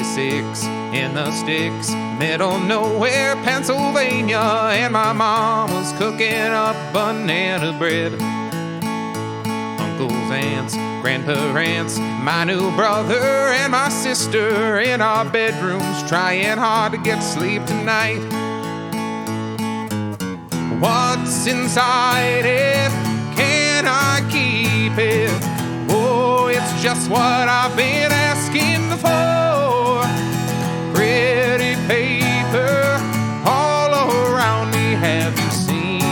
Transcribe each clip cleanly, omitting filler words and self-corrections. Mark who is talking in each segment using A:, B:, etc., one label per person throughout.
A: 86 in the sticks, middle nowhere, Pennsylvania, and my mom was cooking up banana bread. Uncles, aunts, grandparents, my new brother and my sister in our bedrooms, trying hard to get sleep tonight. What's inside it? Can I keep it? Oh, it's just what I've been asking for. Pretty paper all around me. Have you seen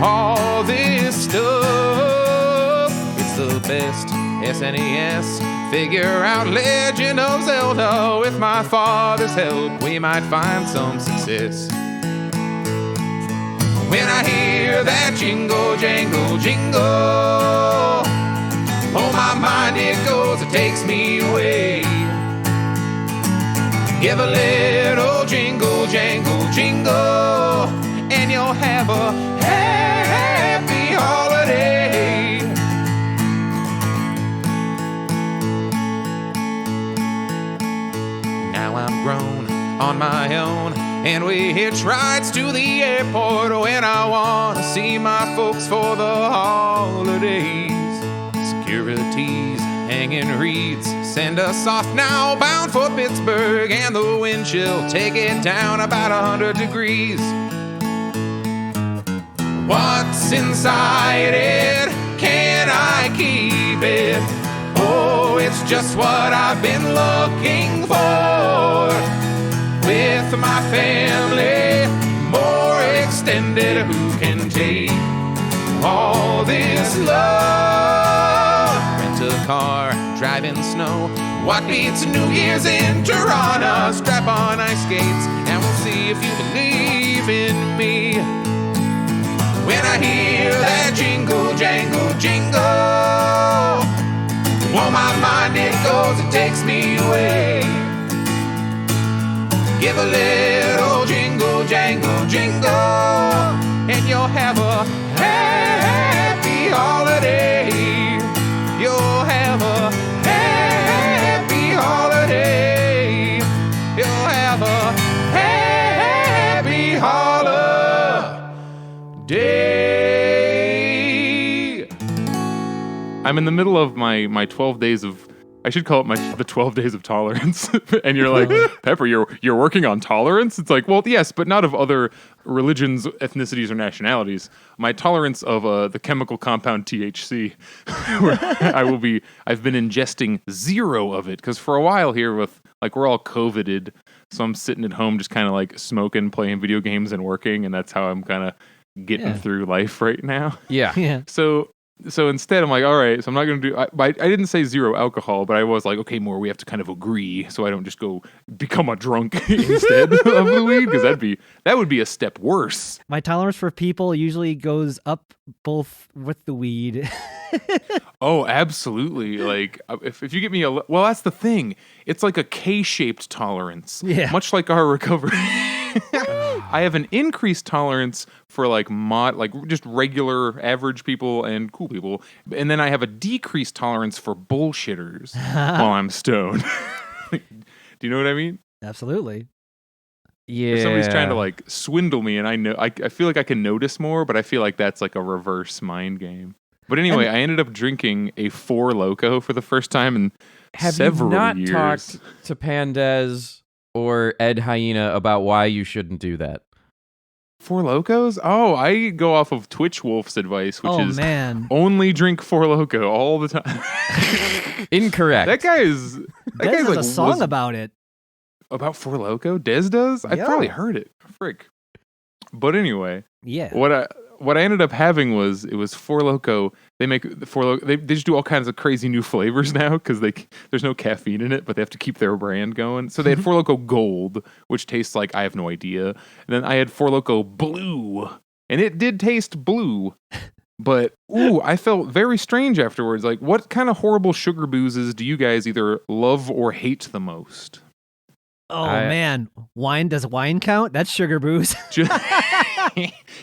A: all this stuff? It's the best SNES. Figure out Legend of Zelda. With my father's help, we might find some success. When I hear that jingle, jangle, jingle, oh, my mind it goes, it takes me away. Give a little jingle, jangle, jingle, and you'll have a happy holiday. Now I'm grown on my own, and we hitch rides to the airport when I want to see my folks for the holidays. Securities hanging reeds send us off now, bound for Pittsburgh, and the wind chill take it down about 100 degrees. What's inside it? Can I keep it? Oh, it's just what I've been looking for. With my family, more extended, who can take all this love? Rent a car, drive in snow. What beats New Year's in Toronto? Strap on ice skates, and we'll see if you believe in me. When I hear that jingle, jangle, jingle, oh, my mind it goes, it takes me away. Give a little jingle, jangle, jingle, and you'll have a happy holiday. You'll have a happy holiday. You'll have a happy holiday.
B: I'm in the middle of my 12 days of, I should call it the 12 days of tolerance. And you're like, Pepper, you're working on tolerance? It's like, well, yes, but not of other religions, ethnicities, or nationalities. My tolerance of the chemical compound THC, where I've been ingesting 0 of it. Because for a while here we're all COVIDed. So I'm sitting at home just kind of like smoking, playing video games, and working. And that's how I'm kind of getting through life right now.
C: Yeah.
B: So instead, I'm like, all right, so I'm not going to do... I didn't say 0 alcohol, but I was like, okay, more, we have to kind of agree so I don't just go become a drunk instead of the weed, because that would be a step worse.
D: My tolerance for people usually goes up both with the weed.
B: Oh, absolutely. Like, if you get me well, that's the thing. It's like a K-shaped tolerance.
D: Yeah.
B: Much like our recovery. I have an increased tolerance for like just regular average people and cool people, and then I have a decreased tolerance for bullshitters while I'm stoned. Do you know what I mean?
D: Absolutely.
C: Yeah.
B: If somebody's trying to like swindle me, and I feel like I can notice more, but I feel like that's like a reverse mind game. But anyway, I ended up drinking a 4 Loko for the first time in several
C: Have you
B: years.
C: not talked to Pandez or Ed Hyena about why you shouldn't do that?
B: 4 Lokos? Oh, I go off of Twitch Wolf's advice, which is only drink 4 Loko all the time.
C: Incorrect.
B: That guy's
D: has a song about it.
B: About 4 Loko? Dez does? I probably heard it. Frick. But anyway, what I ended up having was 4 Loko. They make the 4 Loko. They just do all kinds of crazy new flavors now because there's no caffeine in it, but they have to keep their brand going. So they had 4 Loko Gold, which tastes like I have no idea. And then I had 4 Loko Blue, and it did taste blue. But I felt very strange afterwards. Like, what kind of horrible sugar boozes do you guys either love or hate the most?
D: Oh, man. Does wine count? That's sugar booze.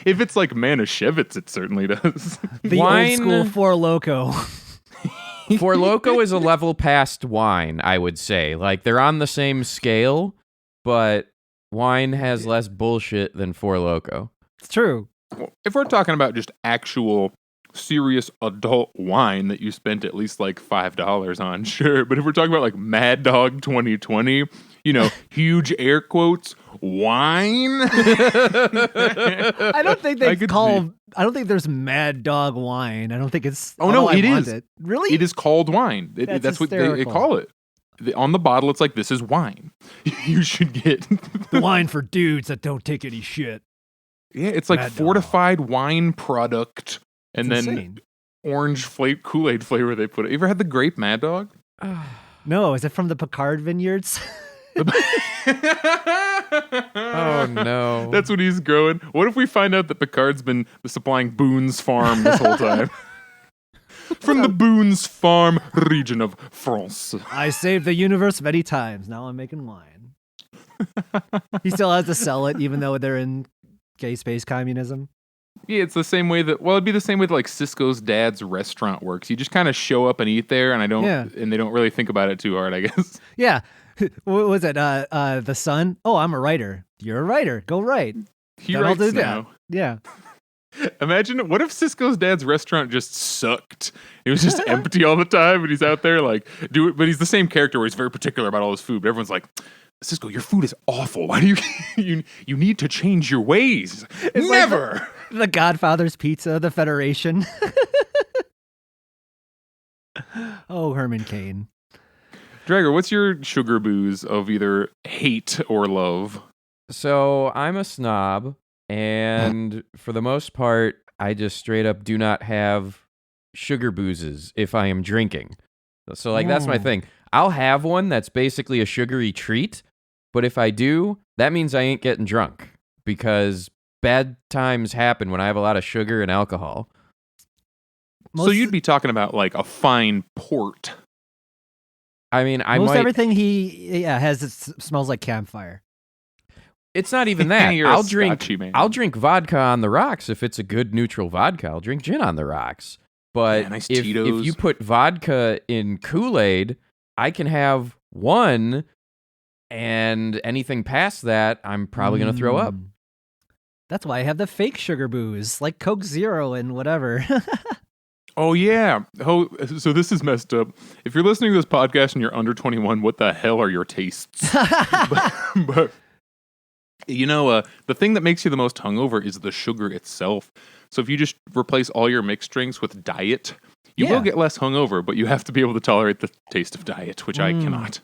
B: If it's like Manischewitz, it certainly does.
D: The old school 4 Loko.
C: Four Loko is a level past wine, I would say. Like, they're on the same scale, but wine has less bullshit than Four Loko.
D: It's true.
B: Well, if we're talking about just actual serious adult wine that you spent at least like $5 on, sure. But if we're talking about like Mad Dog 2020, huge air quotes, wine.
D: I don't think I don't think there's Mad Dog wine. I don't think it's.
B: Oh no, it is.
D: Really?
B: It is called wine. That's what they call it. On the bottle, it's like, this is wine. You should get
D: the wine for dudes that don't take any shit.
B: Yeah, it's like fortified wine product, and
D: it's
B: then
D: insane.
B: Orange Kool-Aid flavor they put it. You ever had the grape Mad Dog?
D: No, is it from the Picard vineyards?
C: Oh no.
B: That's what he's growing. What if we find out that Picard's been supplying Boone's Farm this whole time? From the Boone's Farm region of France.
D: I saved the universe many times. Now I'm making wine. He still has to sell it, even though they're in gay space communism.
B: Yeah, it's the same way that, it'd be the same way that like Cisco's dad's restaurant works. You just kind of show up and eat there, and and they don't really think about it too hard, I guess.
D: Yeah. What was it? The son? Oh, I'm a writer. You're a writer. Go write.
B: He writes now.
D: Yeah.
B: Imagine, what if Cisco's dad's restaurant just sucked? It was just empty all the time, and he's out there like, but he's the same character where he's very particular about all his food, but everyone's like, Cisco, your food is awful. Why do you need to change your ways?
D: It's
B: Never.
D: Like the Godfather's Pizza, the Federation. Oh, Herman Cain.
B: Dragger, what's your sugar booze of either hate or love?
C: So I'm a snob, and for the most part, I just straight up do not have sugar boozes if I am drinking. So like that's my thing. I'll have one that's basically a sugary treat, but if I do, that means I ain't getting drunk because bad times happen when I have a lot of sugar and alcohol.
B: So you'd be talking about like a fine port.
C: I mean,
D: everything he has smells like campfire.
C: It's not even that. I'll drink vodka on the rocks if it's a good neutral vodka. I'll drink gin on the rocks. But
B: nice
C: if you put vodka in Kool-Aid, I can have one, and anything past that, I'm probably going to throw up.
D: That's why I have the fake sugar booze, like Coke Zero and whatever.
B: Oh, yeah. Oh, so this is messed up. If you're listening to this podcast and you're under 21, what the hell are your tastes? but the thing that makes you the most hungover is the sugar itself. So if you just replace all your mixed drinks with diet, you will get less hungover, but you have to be able to tolerate the taste of diet, which I cannot.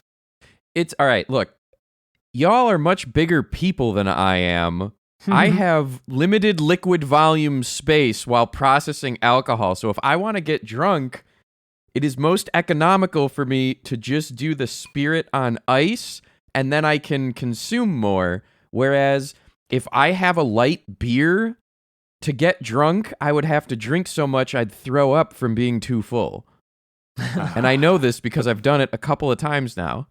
C: It's all right. Look, y'all are much bigger people than I am. I have limited liquid volume space while processing alcohol. So if I want to get drunk, it is most economical for me to just do the spirit on ice, and then I can consume more. Whereas if I have a light beer, to get drunk, I would have to drink so much I'd throw up from being too full. And I know this because I've done it a couple of times now.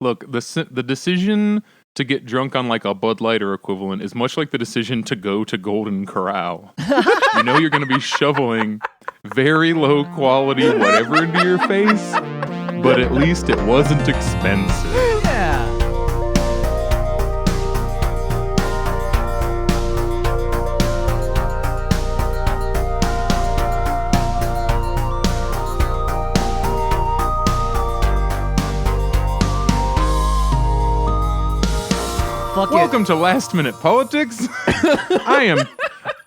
B: Look, the decision to get drunk on like a Bud Light or equivalent is much like the decision to go to Golden Corral. You know you're going to be shoveling very low quality whatever into your face, but at least it wasn't expensive.
D: Yeah.
B: Welcome to Last Minute Politics. I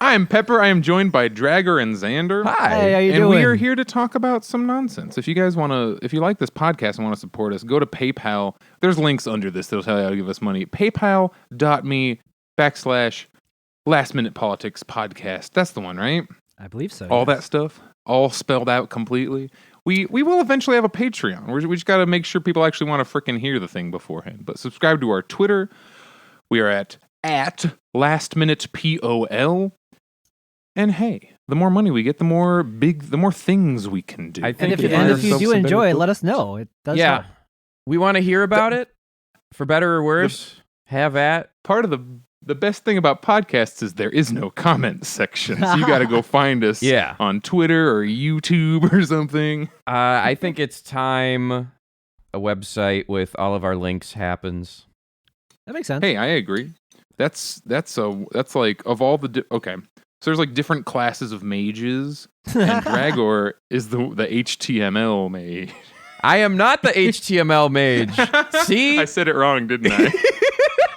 B: am Pepper. I am joined by Dragger and Xander.
C: Hi.
D: Hey, how you
B: and
D: doing?
B: we are here to talk about some nonsense. If you guys if you like this podcast and want to support us, go to PayPal. There's links under this that'll tell you how to give us money. PayPal.me/Last Minute Politics Podcast. That's the one, right?
D: I believe so.
B: All that stuff, all spelled out completely. We will eventually have a Patreon. We just got to make sure people actually want to frickin' hear the thing beforehand. But subscribe to our Twitter. We are at Last Minute POL. And hey, the more money we get, the more things we can do.
C: I think
D: and if you do enjoy it, let us know. It does help.
C: We want to hear about it, for better or worse. Have at.
B: Part of the The best thing about podcasts is there is no comment section. So you got to go find us on Twitter or YouTube or something.
C: I think it's time a website with all of our links happens.
D: That makes sense.
B: Hey, I agree. That's like of all the okay. So there's like different classes of mages, and Dragor is the HTML mage.
C: I am not the HTML mage. See?
B: I said it wrong, didn't I?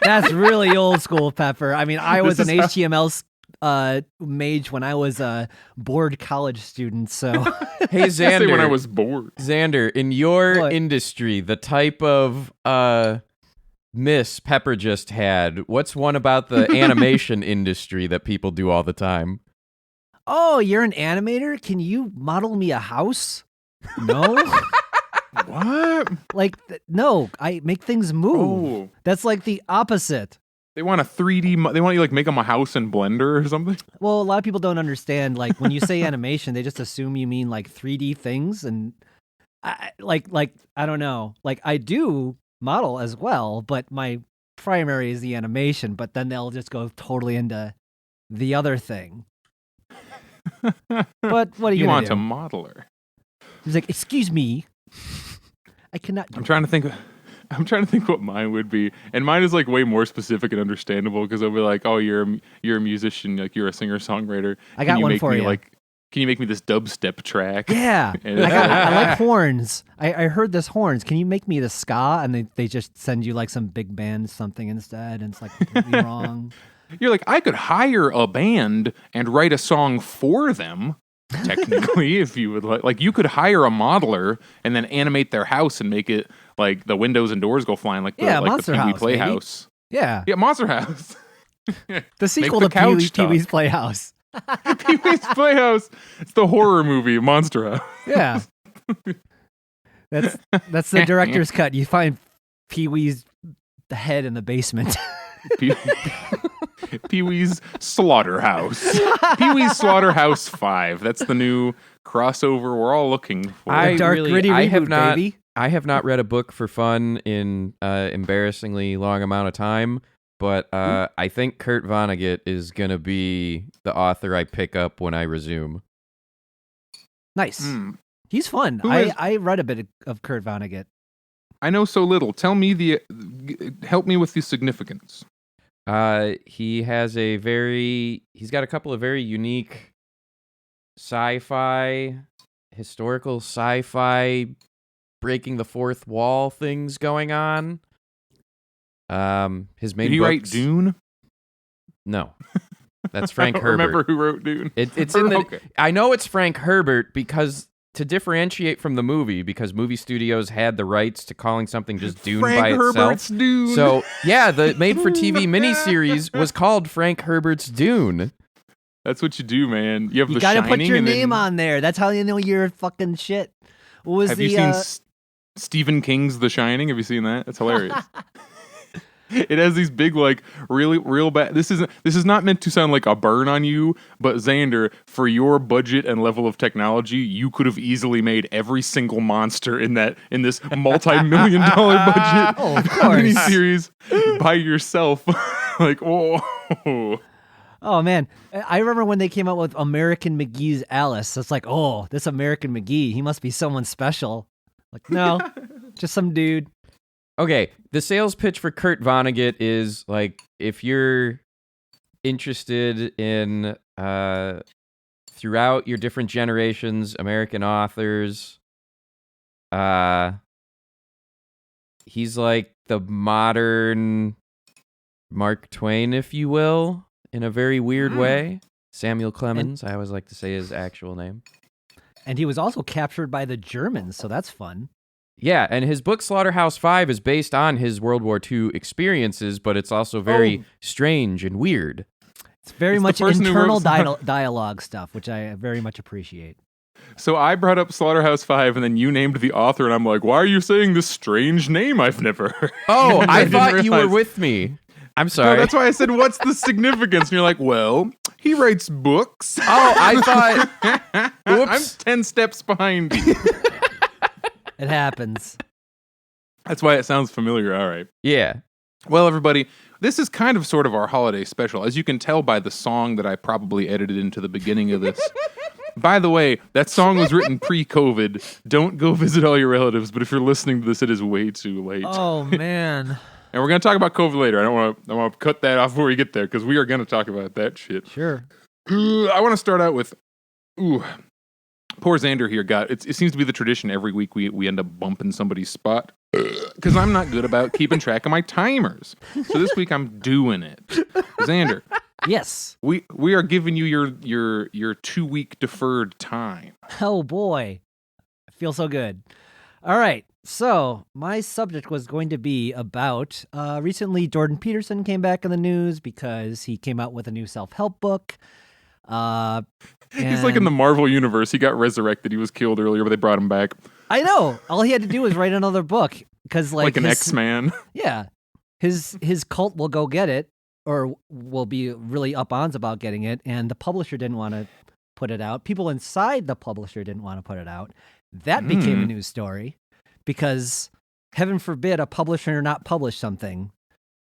D: That's really old school, Pepper. I mean, I was an HTML mage when I was a bored college student, so...
C: Hey, Xander.
B: When I was bored.
C: Xander, in your industry, the type of miss Pepper just had, what's one about the animation industry that people do all the time?
D: Oh, you're an animator? Can you model me a house? No?
B: What?
D: Like, no, I make things move. Oh. That's like the opposite.
B: They want a 3D, they want you like make them a house in Blender or something?
D: Well, a lot of people don't understand, like when you say animation, they just assume you mean like 3D things. And I don't know, like I do model as well, but my primary is the animation, but then they'll just go totally into the other thing. But what are you
B: want
D: do?
B: A modeler.
D: He's like, excuse me, I cannot.
B: I'm trying to think what mine would be, and mine is like way more specific and understandable because I'll be like, "Oh, you're a musician, like you're a singer songwriter."
D: I got one for you.
B: Like, can you make me this dubstep track?
D: Yeah, I like horns. I heard this horns. Can you make me the ska? And they just send you like some big band something instead, and it's like completely wrong.
B: You're like, I could hire a band and write a song for them. Technically, if you would like you could hire a modeler and then animate their house and make it like the windows and doors go flying like the
D: Monster
B: Pee-wee
D: House,
B: Playhouse.
D: Yeah,
B: Monster House.
D: The sequel to Pee-wee's Playhouse.
B: Pee-wee's Playhouse. It's the horror movie Monster House.
D: Yeah, that's the director's cut. You find Pee-wee's head in the basement.
B: Pee-wee's Slaughterhouse. Pee-wee's Slaughterhouse 5. That's the new crossover we're all looking for.
D: Gritty reboot, baby.
C: I have not read a book for fun in embarrassingly long amount of time, but I think Kurt Vonnegut is going to be the author I pick up when I resume.
D: Nice. He's fun. I read a bit of Kurt Vonnegut.
B: I know so little. Tell me help me with the significance.
C: He has he's got a couple of very unique historical sci-fi, breaking the fourth wall things going on. His main
B: Did he write Dune?
C: No. That's Frank
B: I don't
C: Herbert.
B: Remember who wrote Dune?
C: It's in the. Okay. I know it's Frank Herbert because to differentiate from the movie, because movie studios had the rights to calling something just Dune by itself.
B: Herbert's Dune.
C: So yeah, the made-for-TV miniseries was called Frank Herbert's Dune.
B: That's what you do, man. You
D: gotta put your name on there. That's how you know you're fucking shit.
B: Have you seen Stephen King's The Shining? Have you seen that? That's hilarious. It has these big, like, real bad. This is not meant to sound like a burn on you, but Xander, for your budget and level of technology, you could have easily made every single monster in this multi-million-dollar budget miniseries by yourself. Like, oh.
D: Oh man, I remember when they came out with American McGee's Alice. It's like, oh, this American McGee, he must be someone special. Like, no, just some dude.
C: Okay, the sales pitch for Kurt Vonnegut is like, if you're interested in throughout your different generations, American authors, he's like the modern Mark Twain, if you will, in a very weird way. Samuel Clemens, I always like to say his actual name.
D: And he was also captured by the Germans, so that's fun.
C: Yeah, and his book Slaughterhouse 5 is based on his World War II experiences, but it's also very strange and weird.
D: It's very much internal dialogue stuff, which I very much appreciate.
B: So I brought up Slaughterhouse 5, and then you named the author, and I'm like, why are you saying this strange name I've never heard?
C: Oh, I thought you were with me. I'm sorry.
B: No, that's why I said, what's the significance? And you're like, well, he writes books.
C: Oh, I thought... Oops.
B: I'm 10 steps behind you.
D: It happens.
B: That's why it sounds familiar. All right.
C: Yeah.
B: Well, everybody, this is kind of sort of our holiday special. As you can tell by the song that I probably edited into the beginning of this. By the way, that song was written pre-COVID. Don't go visit all your relatives, but if you're listening to this, it is way too late.
D: Oh, man.
B: And we're going to talk about COVID later. I want to cut that off before we get there, because we are going to talk about that shit.
D: Sure.
B: I want to start out with, poor Xander here it seems to be the tradition every week we end up bumping somebody's spot. Because I'm not good about keeping track of my timers. So this week I'm doing it. Xander.
D: Yes.
B: We are giving you your 2-week deferred time.
D: Oh boy. I feel so good. All right. So my subject was going to be about recently Jordan Peterson came back in the news because he came out with a new self-help book.
B: He's like in the Marvel universe. He got resurrected. He was killed earlier, but they brought him back.
D: I know. All he had to do was write another book because like
B: an X-Man.
D: Yeah. His cult will go get it or will be really up-ons about getting it, and the publisher didn't want to put it out. People inside the publisher didn't want to put it out. That became a news story because heaven forbid a publisher not publish something.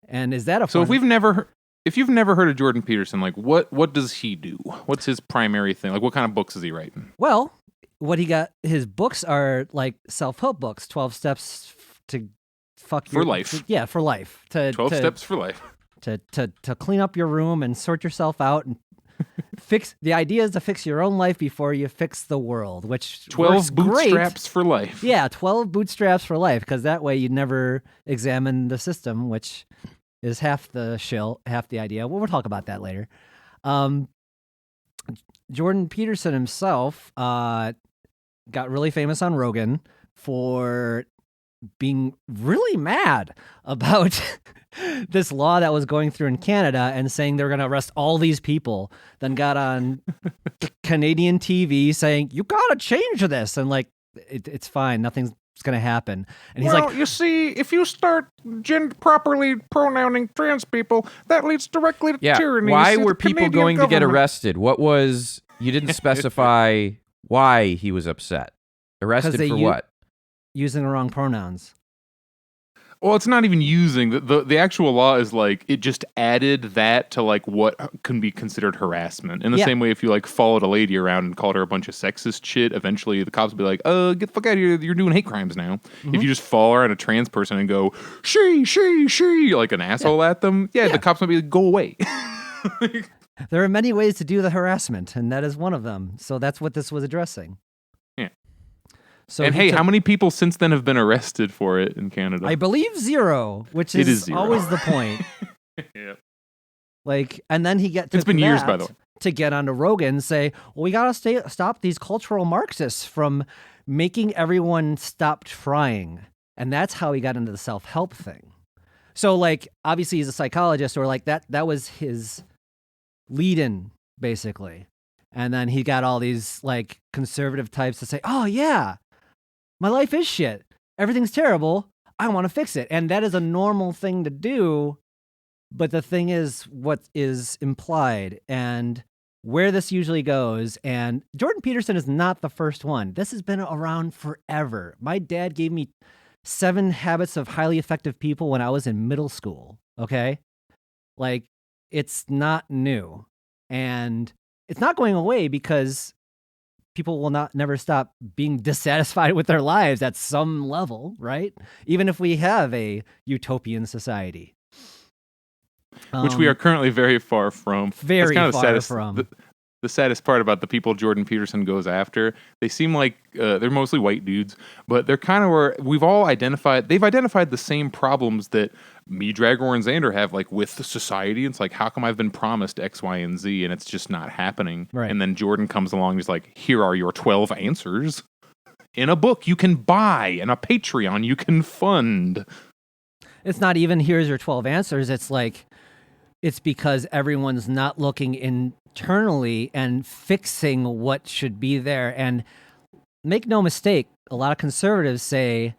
D: And is that a
B: So if you've never heard of Jordan Peterson, like what does he do? What's his primary thing? Like what kind of books is he writing?
D: Well, what he got, his books are like self-help books, 12 steps to fuck
B: for life.
D: Yeah, for life.
B: 12 steps for life.
D: To clean up your room and sort yourself out and the idea is to fix your own life before you fix the world, which
B: 12 bootstraps for life.
D: Yeah, 12 bootstraps for life, because that way you never examine the system, which is half the idea. We'll talk about that later. Jordan Peterson himself got really famous on Rogan for being really mad about this law that was going through in Canada and saying they were going to arrest all these people, then got on Canadian TV saying, you got to change this. And like, it's fine. Nothing's going to happen. And he's like,
B: you see, if you start properly pronouncing trans people, that leads directly to tyranny.
C: Why were people going to get arrested? You didn't specify why he was upset. Arrested for what?
D: Using the wrong pronouns.
B: Well, it's not even using the actual law is like it just added that to like what can be considered harassment. In the same way, if you like followed a lady around and called her a bunch of sexist shit, eventually the cops will be like, get the fuck out of here, you're doing hate crimes now. Mm-hmm. If you just follow around a trans person and go, she, like an asshole at them, the cops might be like, go away.
D: There are many ways to do the harassment, and that is one of them. So that's what this was addressing.
B: Yeah. So and hey, how many people since then have been arrested for it in Canada?
D: I believe 0, which is always the point.
B: Yeah.
D: Like, and then
B: it's been years, by the way,
D: to get onto Rogan and say, well, we got to stop these cultural Marxists from making everyone stop trying. And that's how he got into the self-help thing. So like, obviously he's a psychologist, or like that was his lead-in, basically. And then he got all these like conservative types to say, oh yeah, my life is shit. Everything's terrible. I want to fix it. And that is a normal thing to do. But the thing is what is implied and where this usually goes. And Jordan Peterson is not the first one. This has been around forever. My dad gave me 7 Habits of Highly Effective People when I was in middle school. Okay? Like, it's not new. And it's not going away because people will never stop being dissatisfied with their lives at some level, right? Even if we have a utopian society.
B: Which we are currently very far from.
D: Very far from.
B: The saddest part about the people Jordan Peterson goes after, they seem like they're mostly white dudes, but they're kind of where they've identified the same problems that me, Dragor, and Xander have, like with the society. It's like, how come I've been promised X, Y, and Z and it's just not happening?
D: Right.
B: And then Jordan comes along and he's like, here are your 12 answers in a book you can buy and a Patreon you can fund.
D: It's not even here's your 12 answers. It's like, it's because everyone's not looking internally and fixing what should be there. And make no mistake, a lot of conservatives say,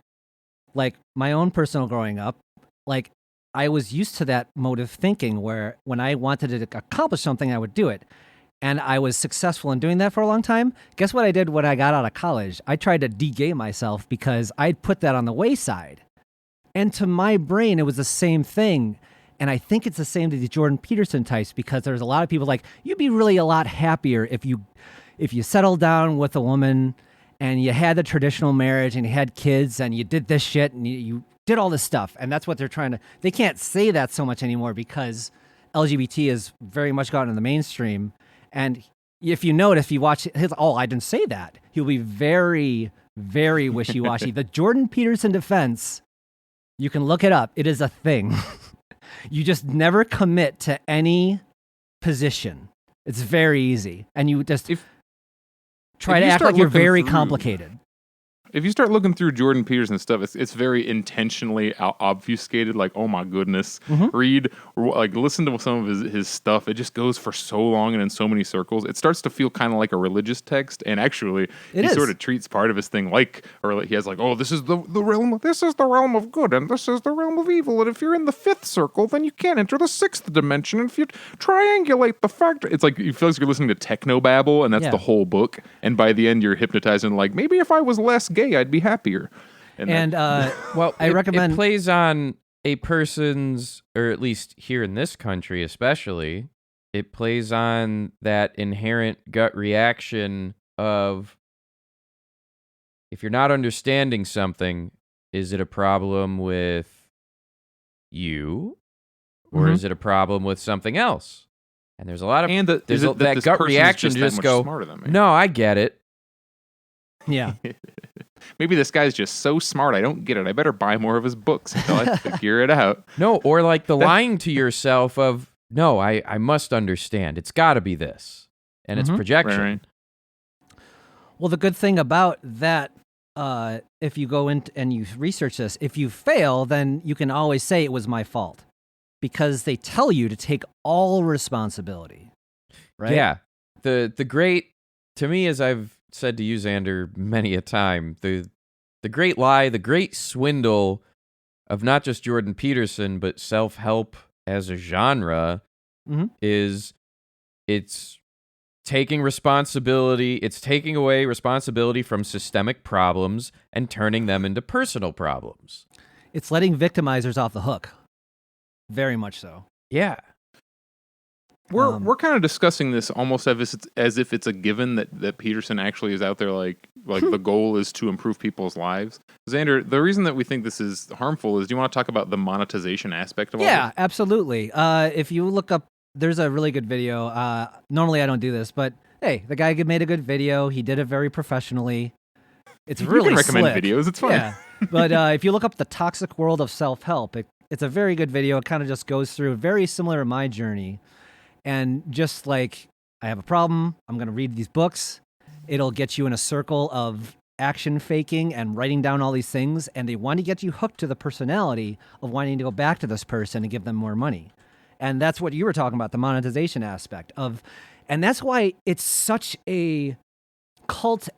D: like my own personal growing up, like I was used to that mode of thinking where when I wanted to accomplish something, I would do it. And I was successful in doing that for a long time. Guess what I did when I got out of college? I tried to de-gay myself because I'd put that on the wayside. And to my brain, it was the same thing. And I think it's the same to the Jordan Peterson types, because there's a lot of people like, you'd be really a lot happier if you settled down with a woman and you had the traditional marriage and you had kids and you did this shit and you did all this stuff. And that's what they're trying to, they can't say that so much anymore because LGBT has very much gotten in the mainstream. And if you notice, if you watch his, I didn't say that. He'll be very, very wishy-washy. The Jordan Peterson defense, you can look it up. It is a thing. You just never commit to any position. It's very easy. And you just try to act like you're very complicated.
B: If you start looking through Jordan Peterson stuff, it's very intentionally obfuscated. Like, oh my goodness, read or like listen to some of his stuff. It just goes for so long and in so many circles. It starts to feel kind of like a religious text. And actually, he sort of treats part of his thing like, or he has like, oh, this is the realm. This is the realm of good, and this is the realm of evil. And if you're in the 5th circle, then you can't enter the 6th dimension. And if you triangulate the factor, it's like you feel like you're listening to techno babble, and that's the whole book. And by the end, you're hypnotized and like, maybe if I was less gay, I'd be happier.
C: Well, I recommend it plays on a person's, or at least here in this country especially, it plays on that inherent gut reaction of, if you're not understanding something, is it a problem with you, or is it a problem with something else? And there's a lot of that gut reaction to just go, no, I get it.
D: Yeah.
B: Maybe this guy's just so smart, I don't get it. I better buy more of his books until I figure it out.
C: No, or like the lying to yourself of, no, I must understand. It's got to be this. And it's projection. Right.
D: Well, the good thing about that, if you go in and you research this, if you fail, then you can always say it was my fault, because they tell you to take all responsibility. Right?
C: Yeah. The great, to me, as I've said to you, Xander, many a time, the great lie, the great swindle of not just Jordan Peterson, but self-help as a genre is it's taking responsibility, it's taking away responsibility from systemic problems and turning them into personal problems.
D: It's letting victimizers off the hook. Very much so.
C: Yeah.
B: We're kind of discussing this almost as if it's a given that Peterson actually is out there like the goal is to improve people's lives. Xander, the reason that we think this is harmful is, do you want to talk about the monetization aspect of all this?
D: Yeah, absolutely. If you look up, there's a really good video. Normally I don't do this, but hey, the guy made a good video. He did it very professionally. It's really
B: you can recommend
D: slick.
B: Videos. It's fun.
D: Yeah. But if you look up The Toxic World of Self-Help, it's a very good video. It kind of just goes through very similar to my journey. And just like, I have a problem, I'm going to read these books. It'll get you in a circle of action faking and writing down all these things. And they want to get you hooked to the personality of wanting to go back to this person and give them more money. And that's what you were talking about, the monetization aspect of, and that's why it's such a cult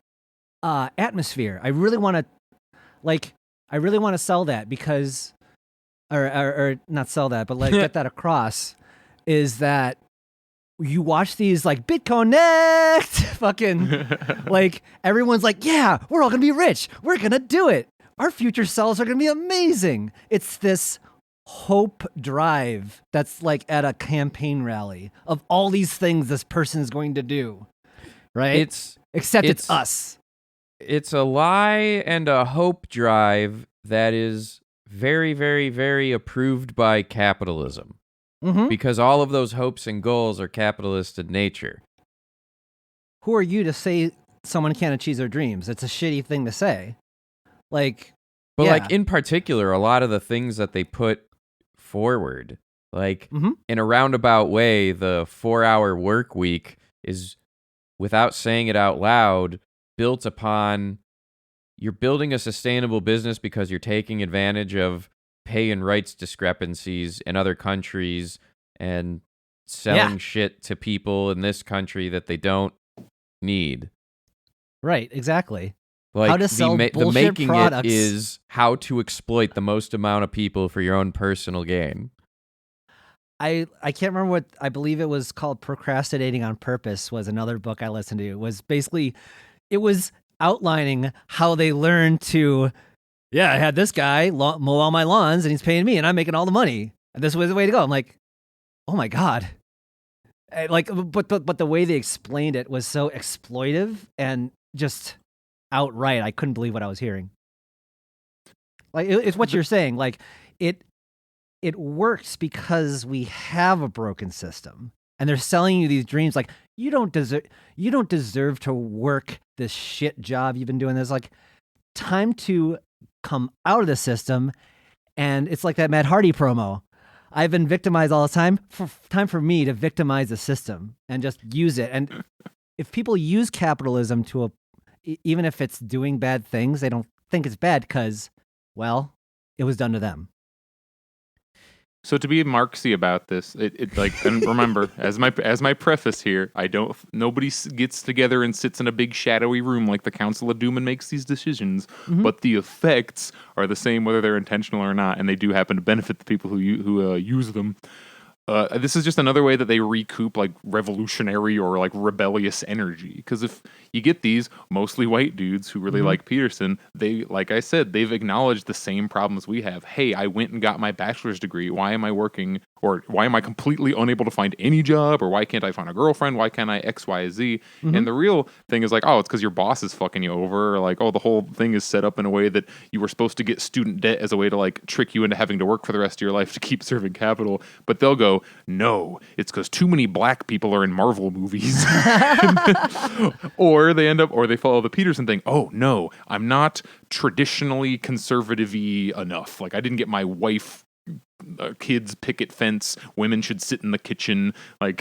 D: atmosphere. I really want to sell that because, or not sell that, but like get that across, is that you watch these like BitConnect fucking like everyone's like, yeah, we're all gonna be rich. We're gonna do it. Our future selves are gonna be amazing. It's this hope drive that's like at a campaign rally of all these things this person is going to do. Right? It's us.
C: It's a lie and a hope drive that is very, very, very approved by capitalism. Because all of those hopes and goals are capitalist in nature.
D: Who are you to say someone can't achieve their dreams? It's a shitty thing to say. Like,
C: but like in particular, a lot of the things that they put forward, like in a roundabout way, the 4-hour work week is, without saying it out loud, built upon, you're building a sustainable business because you're taking advantage of pay and rights discrepancies in other countries and selling shit to people in this country that they don't need.
D: Right, exactly.
C: Like
D: how to sell bullshit
C: the making
D: products.
C: It is how to exploit the most amount of people for your own personal gain.
D: I can't remember what, I believe it was called Procrastinating on Purpose, was another book I listened to. It was basically, it was outlining how they learned to yeah, I had this guy mow all my lawns and he's paying me and I'm making all the money. And this was the way to go. I'm like, oh my God. Like, but the way they explained it was so exploitive and just outright. I couldn't believe what I was hearing. Like, it's what you're saying. Like, it works because we have a broken system, and they're selling you these dreams. Like, you don't deserve to work this shit job you've been doing. There's like time to come out of the system, and it's like that Matt Hardy promo. I've been victimized all the time. Time for me to victimize the system and just use it. And if people use capitalism even if it's doing bad things, they don't think it's bad because, well, it was done to them.
B: So to be Marxy about this, it like, and remember, as my preface here, nobody gets together and sits in a big shadowy room like the Council of Doom and makes these decisions, but the effects are the same whether they're intentional or not, and they do happen to benefit the people who use them. This is just another way that they recoup like revolutionary or like rebellious energy. Because if you get these mostly white dudes who really like Peterson, they, like I said, they've acknowledged the same problems we have. Hey, I went and got my bachelor's degree. Why am I working? Or why am I completely unable to find any job? Or why can't I find a girlfriend? Why can't I X, Y, Z? And the real thing is like, oh, it's because your boss is fucking you over. Or like, oh, the whole thing is set up in a way that you were supposed to get student debt as a way to like trick you into having to work for the rest of your life to keep serving capital. But they'll go, no, it's because too many black people are in Marvel movies. Or they follow the Peterson thing. Oh, no, I'm not traditionally conservative-y enough. Like, I didn't get my wife, kids picket fence, women should sit in the kitchen, like,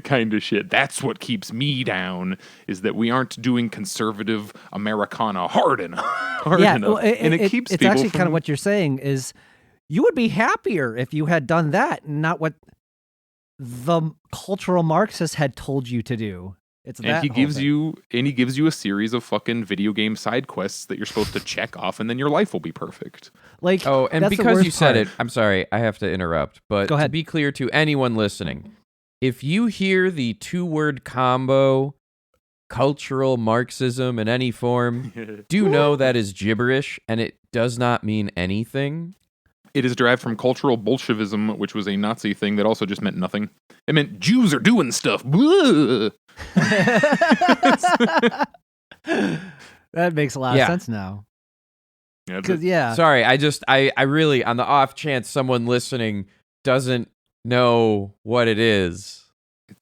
B: kind of shit. That's what keeps me down, is that we aren't doing conservative Americana hard enough.
D: Well, and it keeps it's actually kind of what you're saying is you would be happier if you had done that, not what the cultural Marxist had told you to do.
B: He gives you a series of fucking video game side quests that you're supposed to check off, and then your life will be perfect.
D: Like,
C: oh, and because you said it, I'm sorry, I have to interrupt. But
D: go ahead.
C: To be clear to anyone listening, if you hear the 2-word combo cultural Marxism in any form, do know that is gibberish, and it does not mean anything.
B: It is derived from cultural Bolshevism, which was a Nazi thing that also just meant nothing. It meant Jews are doing stuff.
D: That makes a lot of sense now. Yeah.
C: Sorry, I really, on the off chance someone listening doesn't know what it is,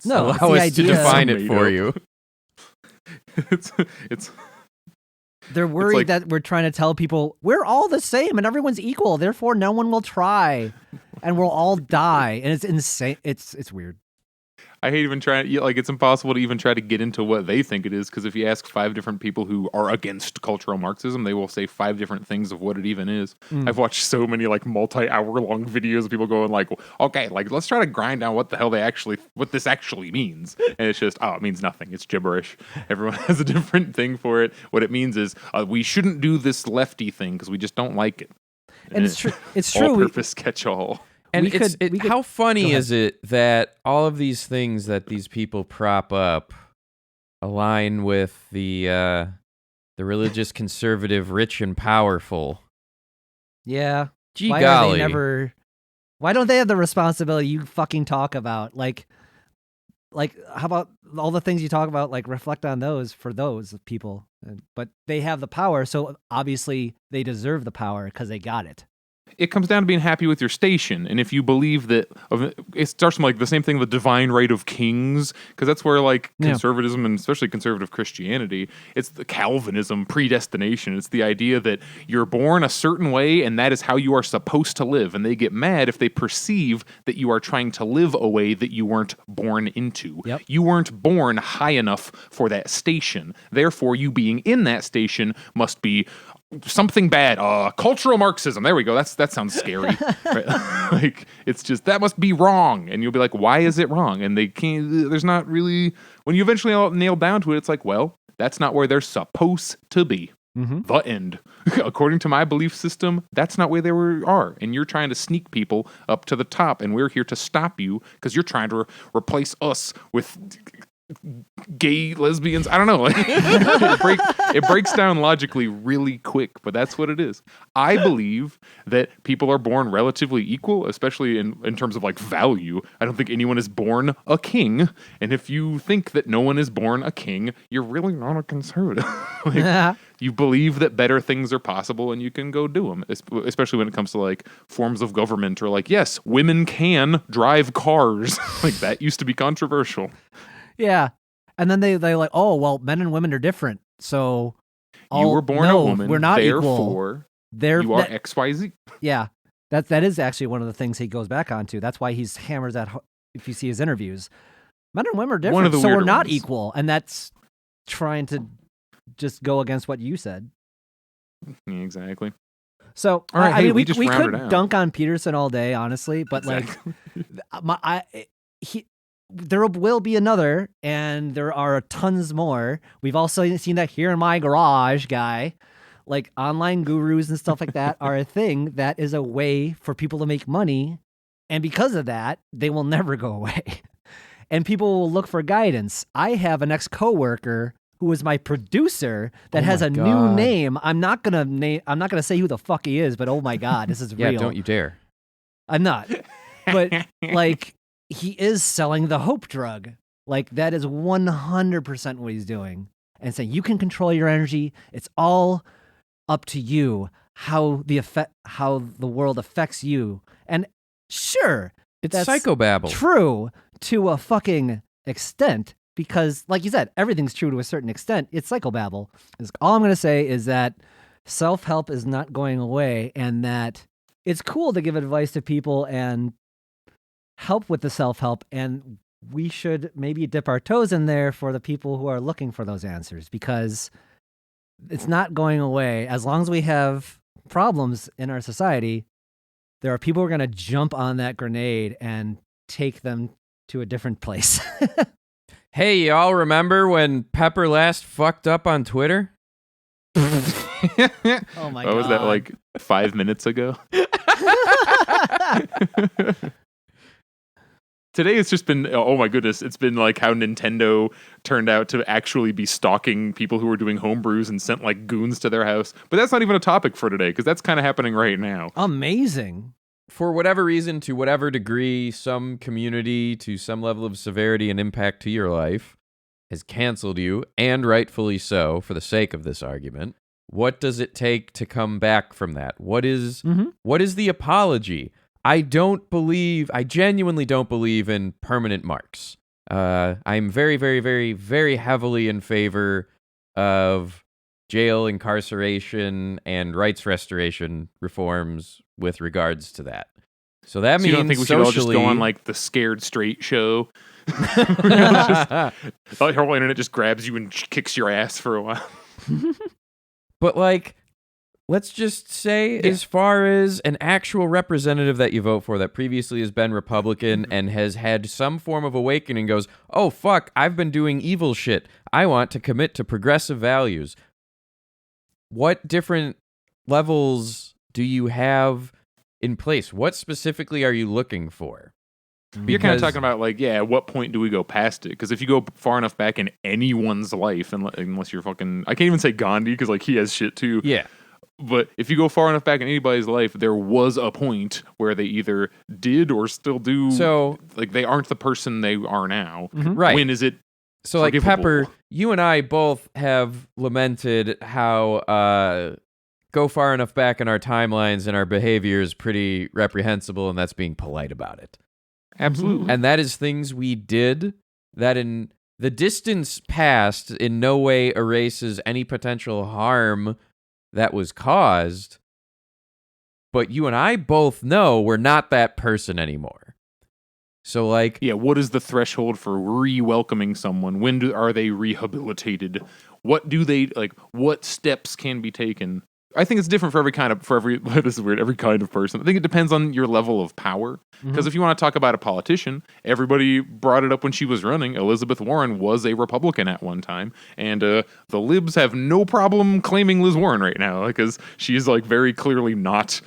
C: allow us to define it for you.
B: It's
D: They're worried that we're trying to tell people we're all the same and everyone's equal, therefore no one will try and we'll all die. And it's insane. It's weird.
B: I hate even trying, like, it's impossible to even try to get into what they think it is, because if you ask 5 different people who are against cultural Marxism, they will say 5 different things of what it even is. I've watched so many, like, multi-hour-long videos of people going, like, okay, like, let's try to grind down what this actually means. And it's just, it means nothing. It's gibberish. Everyone has a different thing for it. What it means is, we shouldn't do this lefty thing because we just don't like it.
D: And it's true. It's true.
B: All-purpose catch-all.
C: And how funny is it that all of these things that these people prop up align with the religious conservative rich and powerful?
D: Yeah.
C: Gee golly.
D: Why don't they have the responsibility you fucking talk about? Like how about all the things you talk about, like reflect on those for those people. But they have the power, so obviously they deserve the power because they got it.
B: It comes down to being happy with your station. And if you believe that, it starts from like the same thing, the divine right of kings, because that's where like conservatism and especially conservative Christianity, it's the Calvinism, predestination. It's the idea that you're born a certain way and that is how you are supposed to live. And they get mad if they perceive that you are trying to live a way that you weren't born into.
D: Yep.
B: You weren't born high enough for that station. Therefore, you being in that station must be something bad. Cultural Marxism. There we go. That sounds scary. Right? Like, it's just, that must be wrong. And you'll be like, why is it wrong? And they can't, there's not really, when you eventually nail down to it, it's like, well, that's not where they're supposed to be. The end. According to my belief system, that's not where they are. And you're trying to sneak people up to the top, and we're here to stop you because you're trying to replace us with gay lesbians. I don't know. It breaks down logically really quick, but that's what it is. I believe that people are born relatively equal, especially in terms of like value. I don't think anyone is born a king. And if you think that no one is born a king, you're really not a conservative. You believe that better things are possible and you can go do them, especially when it comes to like forms of government or like, yes, women can drive cars. Like that used to be controversial.
D: Yeah. And then they like, oh, well, men and women are different. So
B: you were born a woman.
D: We're not
B: therefore,
D: equal.
B: You are XYZ.
D: Yeah. That is actually one of the things he goes back onto. That's why he's hammers at, if you see his interviews, men and women are different.
B: One of the
D: so we're not
B: ones.
D: equal. And that's trying to just go against what you said.
B: Yeah, exactly.
D: So
B: all right,
D: I mean, we
B: could
D: could dunk on Peterson all day, honestly, but
B: exactly.
D: there will be another, and there are tons more. We've also seen that Here in My Garage guy. Like online gurus and stuff like that are a thing that is a way for people to make money, and because of that, they will never go away. And people will look for guidance. I have an ex-coworker who is my producer that has a new name. I'm not gonna say who the fuck he is, but oh my God, this is real.
C: Yeah, don't you dare.
D: I'm not. But like he is selling the hope drug. Like that is 100% what he's doing. And saying you can control your energy. It's all up to you how the world affects you. And sure,
C: it's
D: that's
C: psychobabble.
D: True to a fucking extent. Because, like you said, everything's true to a certain extent. It's psychobabble. All I'm going to say is that self-help is not going away, and that it's cool to give advice to people and help with the self-help, and we should maybe dip our toes in there for the people who are looking for those answers, because it's not going away. As long as we have problems in our society, there are people who are going to jump on that grenade and take them to a different place.
C: Hey, y'all remember when Pepper last fucked up on Twitter?
D: Oh my God.
B: What was that, like 5 minutes ago? Today it's just been, oh my goodness, it's been like how Nintendo turned out to actually be stalking people who were doing homebrews and sent like goons to their house. But that's not even a topic for today, because that's kind of happening right now.
D: Amazing.
C: For whatever reason, to whatever degree, some community, to some level of severity and impact to your life, has canceled you, and rightfully so, for the sake of this argument. What does it take to come back from that? What is the apology? I genuinely don't believe in permanent marks. I'm very, very, very, very heavily in favor of jail, incarceration, and rights restoration reforms with regards to that. So that means
B: you don't think we should all just go on like the Scared Straight show? The whole internet just grabs you and kicks your ass for a while.
C: But like, let's just say, as far as an actual representative that you vote for that previously has been Republican and has had some form of awakening, goes, oh fuck, I've been doing evil shit. I want to commit to progressive values. What different levels do you have in place? What specifically are you looking for?
B: You're kind of talking about like, yeah, at what point do we go past it? Because if you go far enough back in anyone's life, unless you're fucking, I can't even say Gandhi because like he has shit too.
C: Yeah.
B: But if you go far enough back in anybody's life, there was a point where they either did or still do. So like they aren't the person they are now.
C: Right.
B: When is it?
C: So like Pepper, you and I both have lamented how go far enough back in our timelines and our behavior is pretty reprehensible, and that's being polite about it.
B: Absolutely.
C: And that is things we did that in the distance past in no way erases any potential harm that was caused. But you and I both know we're not that person anymore. So like...
B: Yeah, what is the threshold for re-welcoming someone? When are they rehabilitated? What do they, like, what steps can be taken? I think it's different for every kind of person. I think it depends on your level of power. Because if you want to talk about a politician, everybody brought it up when she was running. Elizabeth Warren was a Republican at one time. And the libs have no problem claiming Liz Warren right now because she is like very clearly not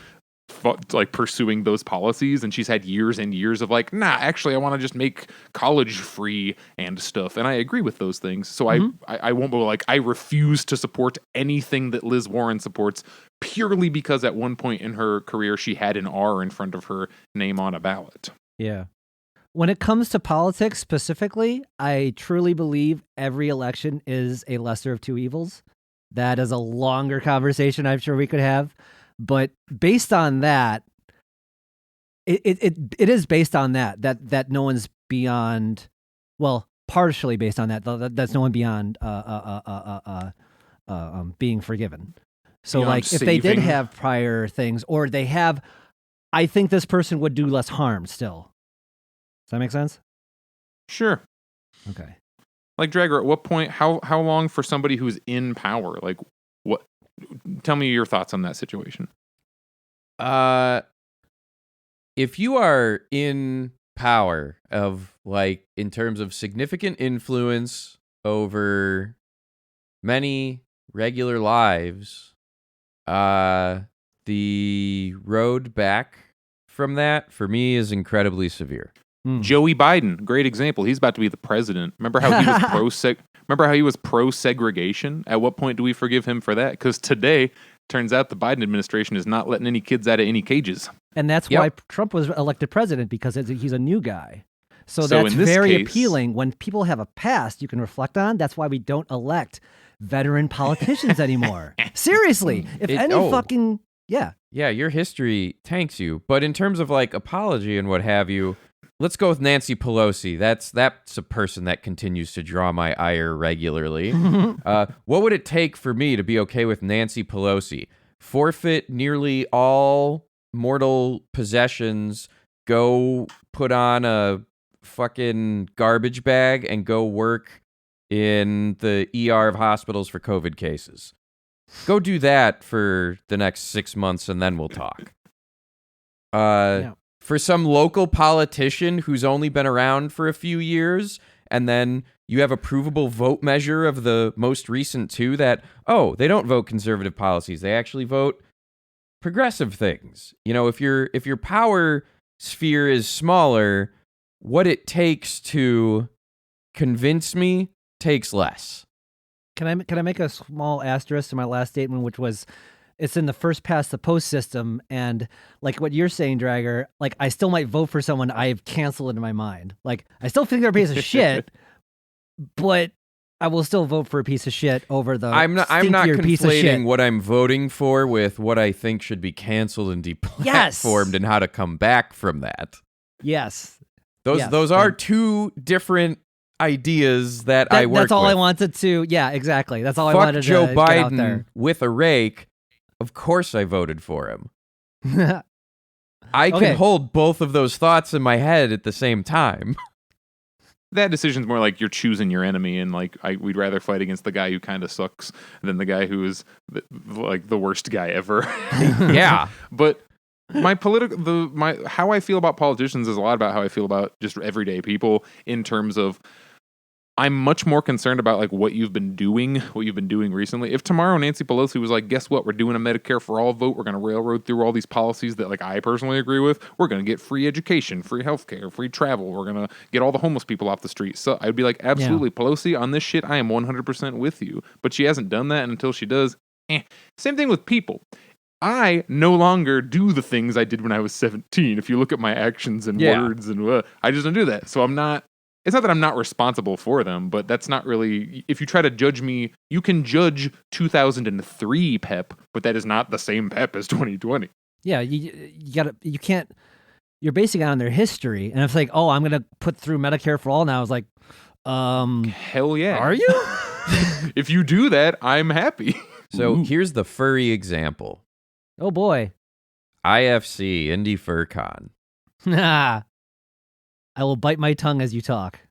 B: like pursuing those policies, and she's had years and years of like, nah, actually I want to just make college free and stuff, and I agree with those things. So I won't go like I refuse to support anything that Liz Warren supports purely because at one point in her career she had an R in front of her name on a ballot.
D: Yeah. When it comes to politics specifically, I truly believe every election is a lesser of two evils. That is a longer conversation I'm sure we could have. But based on that, it is based on that no one's beyond, well, partially based on that's no one beyond being forgiven. So
B: Beyond
D: like
B: saving.
D: if they did have prior things, or they have, I think this person would do less harm still. Does that make sense?
B: Sure.
D: Okay.
B: Like Dragger, at what point, how long for somebody who's in power? Like what? Tell me your thoughts on that situation.
C: If you are in power of like in terms of significant influence over many regular lives, the road back from that for me is incredibly severe.
B: Joey Biden, great example. He's about to be the president. Remember how he was pro segregation? At what point do we forgive him for that? Because today, turns out the Biden administration is not letting any kids out of any cages.
D: And that's why Trump was elected president, because he's a new guy. So that's very appealing. When people have a past you can reflect on, that's why we don't elect veteran politicians anymore. Seriously. Yeah,
C: your history tanks you. But in terms of like apology and what have you, let's go with Nancy Pelosi. That's a person that continues to draw my ire regularly. What would it take for me to be okay with Nancy Pelosi? Forfeit nearly all mortal possessions, go put on a fucking garbage bag, and go work in the ER of hospitals for COVID cases. Go do that for the next 6 months, and then we'll talk. For some local politician who's only been around for a few years, and then you have a provable vote measure of the most recent two that, they don't vote conservative policies. They actually vote progressive things. You know, if your power sphere is smaller, what it takes to convince me takes less.
D: Can I make a small asterisk to my last statement, which was, it's in the first past the post system, and like what you're saying, Dragger, like I still might vote for someone I've canceled in my mind. Like I still think they're a piece of shit, but I will still vote for a piece of shit over the
C: I'm not conflating what I'm voting for with what I think should be canceled and deplatformed and how to come back from that.
D: Yes.
C: Those are two different ideas that I work with.
D: That's all I wanted to. Yeah, exactly. That's all I wanted to
C: Joe
D: get out
C: Biden
D: there.
C: with a rake. Of course I voted for him. I can hold both of those thoughts in my head at the same time.
B: That decision's more like you're choosing your enemy, and like we'd rather fight against the guy who kind of sucks than the guy who is like the worst guy ever.
C: Yeah.
B: But how I feel about politicians is a lot about how I feel about just everyday people, in terms of I'm much more concerned about like what you've been doing recently. If tomorrow Nancy Pelosi was like, guess what? We're doing a Medicare for all vote. We're going to railroad through all these policies that like I personally agree with. We're going to get free education, free healthcare, free travel. We're going to get all the homeless people off the street. So I'd be like, absolutely, Pelosi, on this shit, I am 100% with you. But she hasn't done that, and until she does, Same thing with people. I no longer do the things I did when I was 17. If you look at my actions and words, and I just don't do that. So I'm not. It's not that I'm not responsible for them, but that's not really. If you try to judge me, you can judge 2003 Pep, but that is not the same Pep as 2020.
D: Yeah, you can't. You're basing it on their history, and it's like, oh, I'm gonna put through Medicare for all now. I was like,
B: hell yeah,
D: are you?
B: If you do that, I'm happy.
C: So here's the furry example.
D: Oh boy,
C: IFC Indy FurCon.
D: I will bite my tongue as you talk.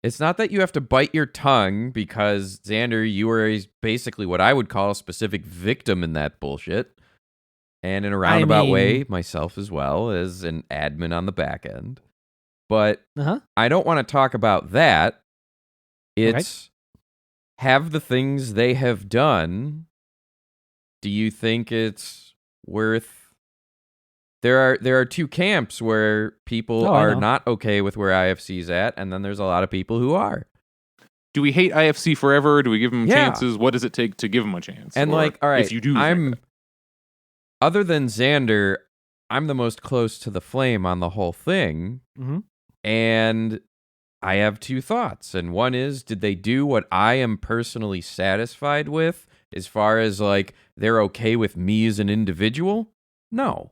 C: It's not that you have to bite your tongue, because, Xander, you were basically what I would call a specific victim in that bullshit. And in a roundabout way, myself as well, as an admin on the back end. But I don't want to talk about that. It's have the things they have done. Do you think it's worth there are two camps where people are not okay with where IFC's at, and then there's a lot of people who are.
B: Do we hate IFC forever? Do we give them chances? What does it take to give them a chance?
C: And all right,
B: if you do,
C: other than Xander, I'm the most close to the flame on the whole thing, and I have two thoughts. And one is, did they do what I am personally satisfied with, as far as like they're okay with me as an individual? No.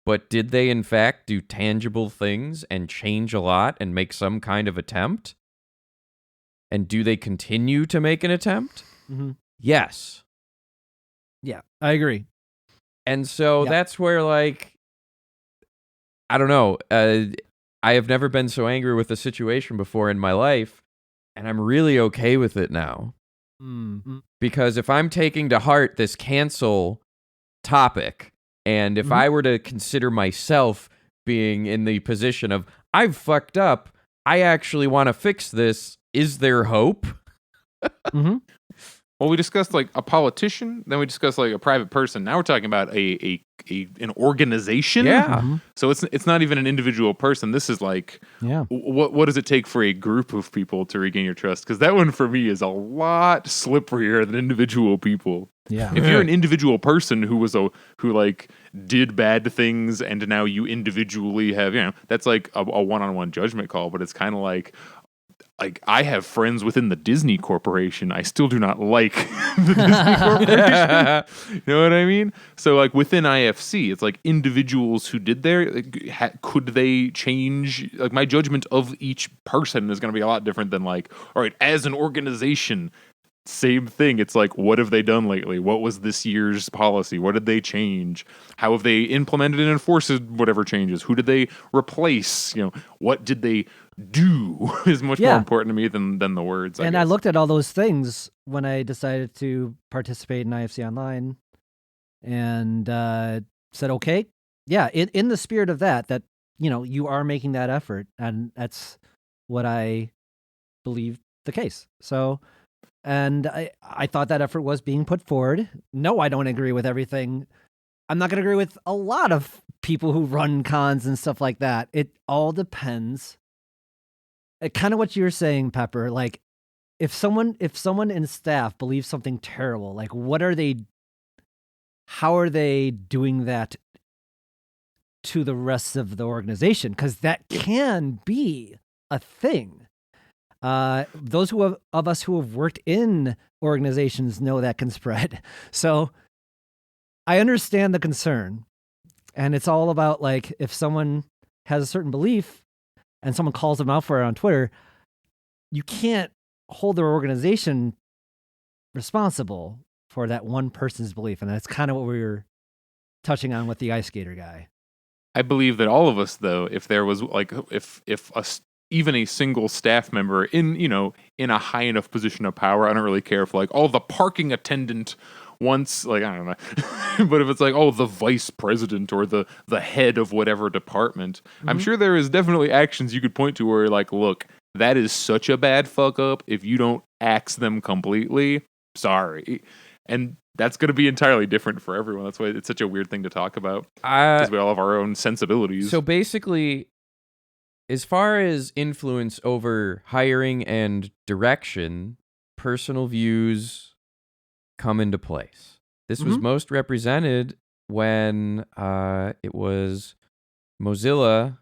C: But did they in fact do tangible things and change a lot and make some kind of attempt? And do they continue to make an attempt? Yes.
D: Yeah, I agree.
C: And so that's where, like, I don't know. I have never been so angry with a situation before in my life, and I'm really okay with it now. Because if I'm taking to heart this cancel topic, and if I were to consider myself being in the position of, I've fucked up, I actually want to fix this, is there hope?
B: Well, we discussed like a politician, then we discussed like a private person. Now we're talking about an organization.
C: Yeah.
B: So it's not even an individual person. This is like, what does it take for a group of people to regain your trust? Because that one for me is a lot slipperier than individual people.
D: Yeah.
B: If you're an individual person who like did bad things and now you individually have, that's like a one-on-one judgment call. But it's kind of like I have friends within the Disney Corporation. I still do not like the Disney Corporation. You know what I mean? So like within IFC, it's like individuals who did there. Like, could they change? Like my judgment of each person is going to be a lot different than like, all right, as an organization, same thing. It's like, what have they done lately? What was this year's policy? What did they change? How have they implemented and enforced whatever changes? Who did they replace? What did they do is much more important to me than the words.
D: I looked at all those things when I decided to participate in IFC Online and said, okay, in the spirit of that, you are making that effort. And that's what I believe the case. So, and I thought that effort was being put forward. No, I don't agree with everything. I'm not going to agree with a lot of people who run cons and stuff like that. It all depends. Kind of what you're saying, Pepper. Like, if someone in staff believes something terrible, like how are they doing that to the rest of the organization? Because that can be a thing. Those of us who have worked in organizations know that can spread. So I understand the concern, and it's all about like, if someone has a certain belief and someone calls them out for it on Twitter, you can't hold their organization responsible for that one person's belief. And that's kind of what we were touching on with the ice skater guy.
B: I believe that all of us, though, if there was like, even a single staff member in a high enough position of power, I don't really care if like, the parking attendant once, like, I don't know, but if it's like, the vice president or the head of whatever department, I'm sure there is definitely actions you could point to where like, look, that is such a bad fuck up. If you don't axe them completely, sorry. And that's going to be entirely different for everyone. That's why it's such a weird thing to talk about, because we all have our own sensibilities.
C: So basically, as far as influence over hiring and direction, personal views come into place. This was most represented when it was Mozilla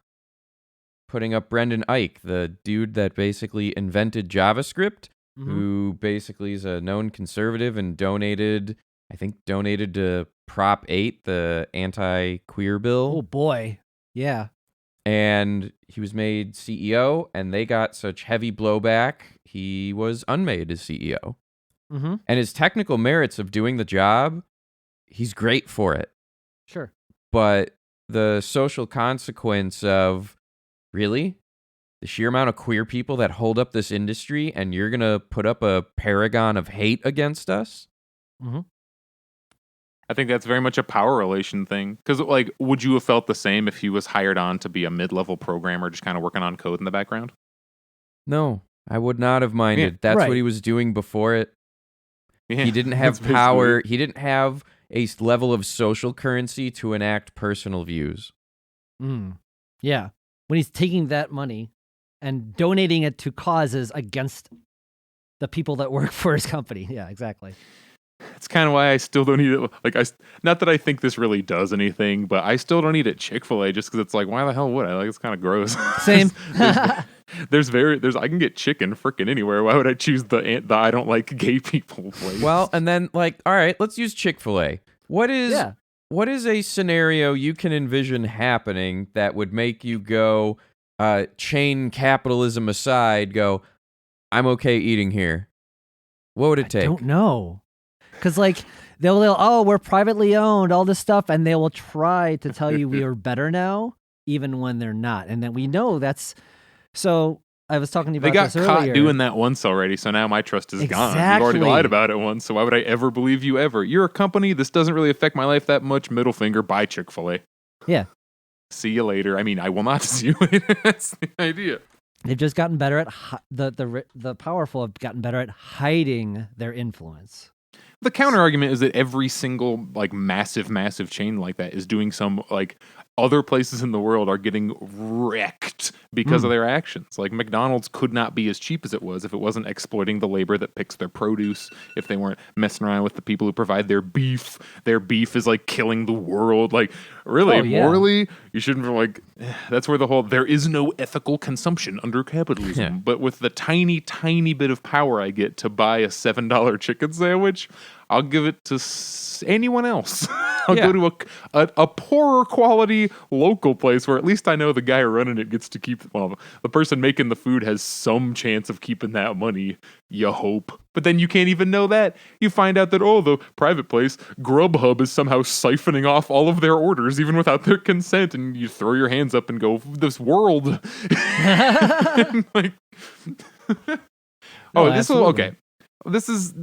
C: putting up Brendan Eich, the dude that basically invented JavaScript, who basically is a known conservative and donated to Prop 8, the anti-queer bill.
D: Oh boy. Yeah.
C: And he was made CEO, and they got such heavy blowback, he was unmade as CEO. And his technical merits of doing the job, he's great for it.
D: Sure.
C: But the social consequence of, really? The sheer amount of queer people that hold up this industry, and you're going to put up a paragon of hate against us?
B: I think that's very much a power relation thing. Because, like, would you have felt the same if he was hired on to be a mid-level programmer just kind of working on code in the background?
C: No, I would not have minded. That's what he was doing before it.
B: Yeah,
C: he didn't have power. He didn't have a level of social currency to enact personal views.
D: Yeah. When he's taking that money and donating it to causes against the people that work for his company. Yeah, exactly.
B: It's kind of why I still don't eat it. Like, not that I think this really does anything, but I still don't eat at Chick-fil-A just because it's like, why the hell would I? Like, it's kind of gross.
D: Same.
B: there's I can get chicken frickin' anywhere. Why would I choose the I don't like gay people place?
C: Well, and then like, all right, let's use Chick-fil-A. What is a scenario you can envision happening that would make you go, chain capitalism aside, go, I'm okay eating here? What would it take?
D: I don't know. Because, like, they'll we're privately owned, all this stuff, and they will try to tell you we are better now, even when they're not. And then we know that's... So, I was talking to you about this earlier.
B: They got caught doing that once already, so now my trust is gone. You've already lied about it once, so why would I ever believe you ever? You're a company, this doesn't really affect my life that much, middle finger, bye Chick-fil-A.
D: Yeah.
B: See you later. I mean, I will not see you later. That's the idea.
D: They've just gotten better at... The powerful have gotten better at hiding their influence.
B: The counter argument is that every single like massive chain like that is doing some like other places in the world are getting wrecked because of their actions. Like McDonald's could not be as cheap as it was if it wasn't exploiting the labor that picks their produce, if they weren't messing around with the people who provide their beef. Their beef is like killing the world. Like really, morally, you shouldn't like that's where the whole there is no ethical consumption under capitalism. Yeah. But with the tiny bit of power I get to buy a $7 chicken sandwich, I'll give it to anyone else. I'll go to a poorer quality local place where at least I know the guy running it gets to keep, well, the person making the food has some chance of keeping that money, you hope. But then you can't even know that. You find out that, the private place, Grubhub, is somehow siphoning off all of their orders even without their consent, and you throw your hands up and go, this world. Like, this will, okay. This is,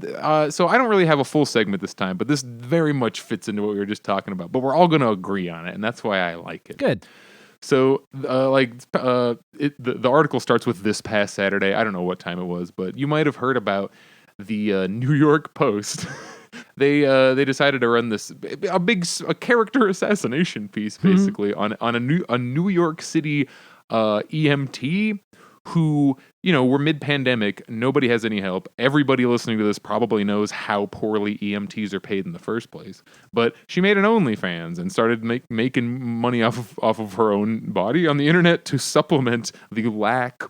B: so I don't really have a full segment this time, but this very much fits into what we were just talking about. But we're all going to agree on it, and that's why I like it.
D: Good.
B: So, the article starts with this past Saturday. I don't know what time it was, but you might have heard about the New York Post. They decided to run a character assassination piece, basically, on a New York City EMT who, we're mid-pandemic, nobody has any help. Everybody listening to this probably knows how poorly EMTs are paid in the first place. But she made an OnlyFans and started making money off of her own body on the internet to supplement the lack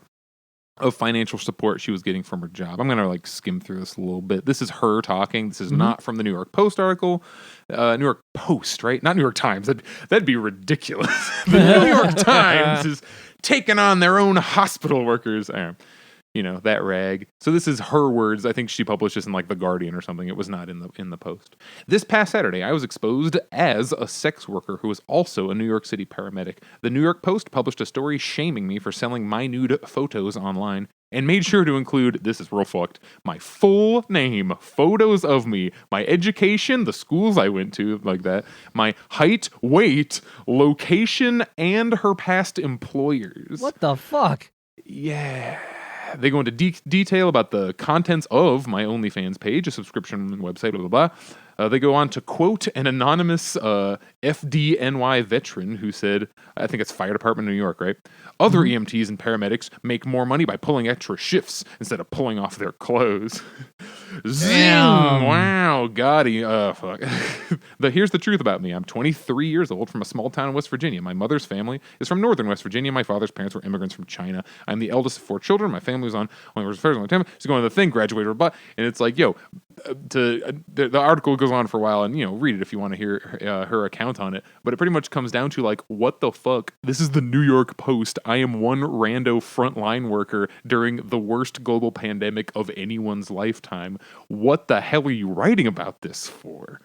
B: of financial support she was getting from her job. I'm going to skim through this a little bit. This is her talking. This is not from the New York Post article. New York Post, right? Not New York Times. That'd be ridiculous. The New York Times is taking on their own hospital workers. That rag. So this is her words. I think she published this in The Guardian or something. It was not in the Post. This past Saturday, I was exposed as a sex worker who was also a New York City paramedic. The New York Post published a story shaming me for selling my nude photos online and made sure to include, this is real fucked, my full name, photos of me, my education, the schools I went to, like that, my height, weight, location, and her past employers.
D: What the fuck?
B: Yeah. They go into detail about the contents of my OnlyFans page, a subscription website, blah, blah, blah. They go on to quote an anonymous FDNY veteran who said, I think it's Fire Department of New York, right? Other EMTs and paramedics make more money by pulling extra shifts instead of pulling off their clothes. Zing! Wow, Gotti. Fuck. Here's the truth about me. I'm 23 years old from a small town in West Virginia. My mother's family is from northern West Virginia. My father's parents were immigrants from China. I'm the eldest of 4 children. My family was on first long time. She's going to the thing, graduated, and it's like, the article goes on for a while, and read it if you want to hear her account on it. But it pretty much comes down to what the fuck? This is the New York Post. I am one rando frontline worker during the worst global pandemic of anyone's lifetime. What the hell are you writing about this for?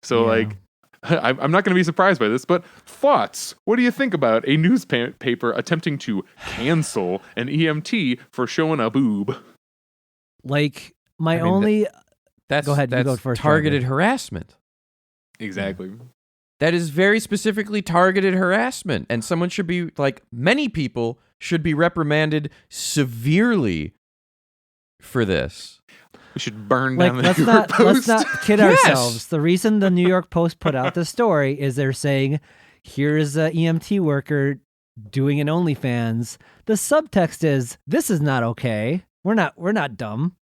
B: So I'm not going to be surprised by this, but thoughts. What do you think about a newspaper attempting to cancel an EMT for showing a boob?
C: That's
D: go ahead.
C: That's
D: you go first.
C: Targeted harassment.
B: Exactly.
C: That is very specifically targeted harassment, and someone should be many people should be reprimanded severely for this.
B: We should burn
D: Like,
B: down the
D: let's
B: New York Post.
D: not kid ourselves. The reason the New York Post put out this story is they're saying, here's a EMT worker doing an OnlyFans. The subtext is, this is not okay. We're not dumb.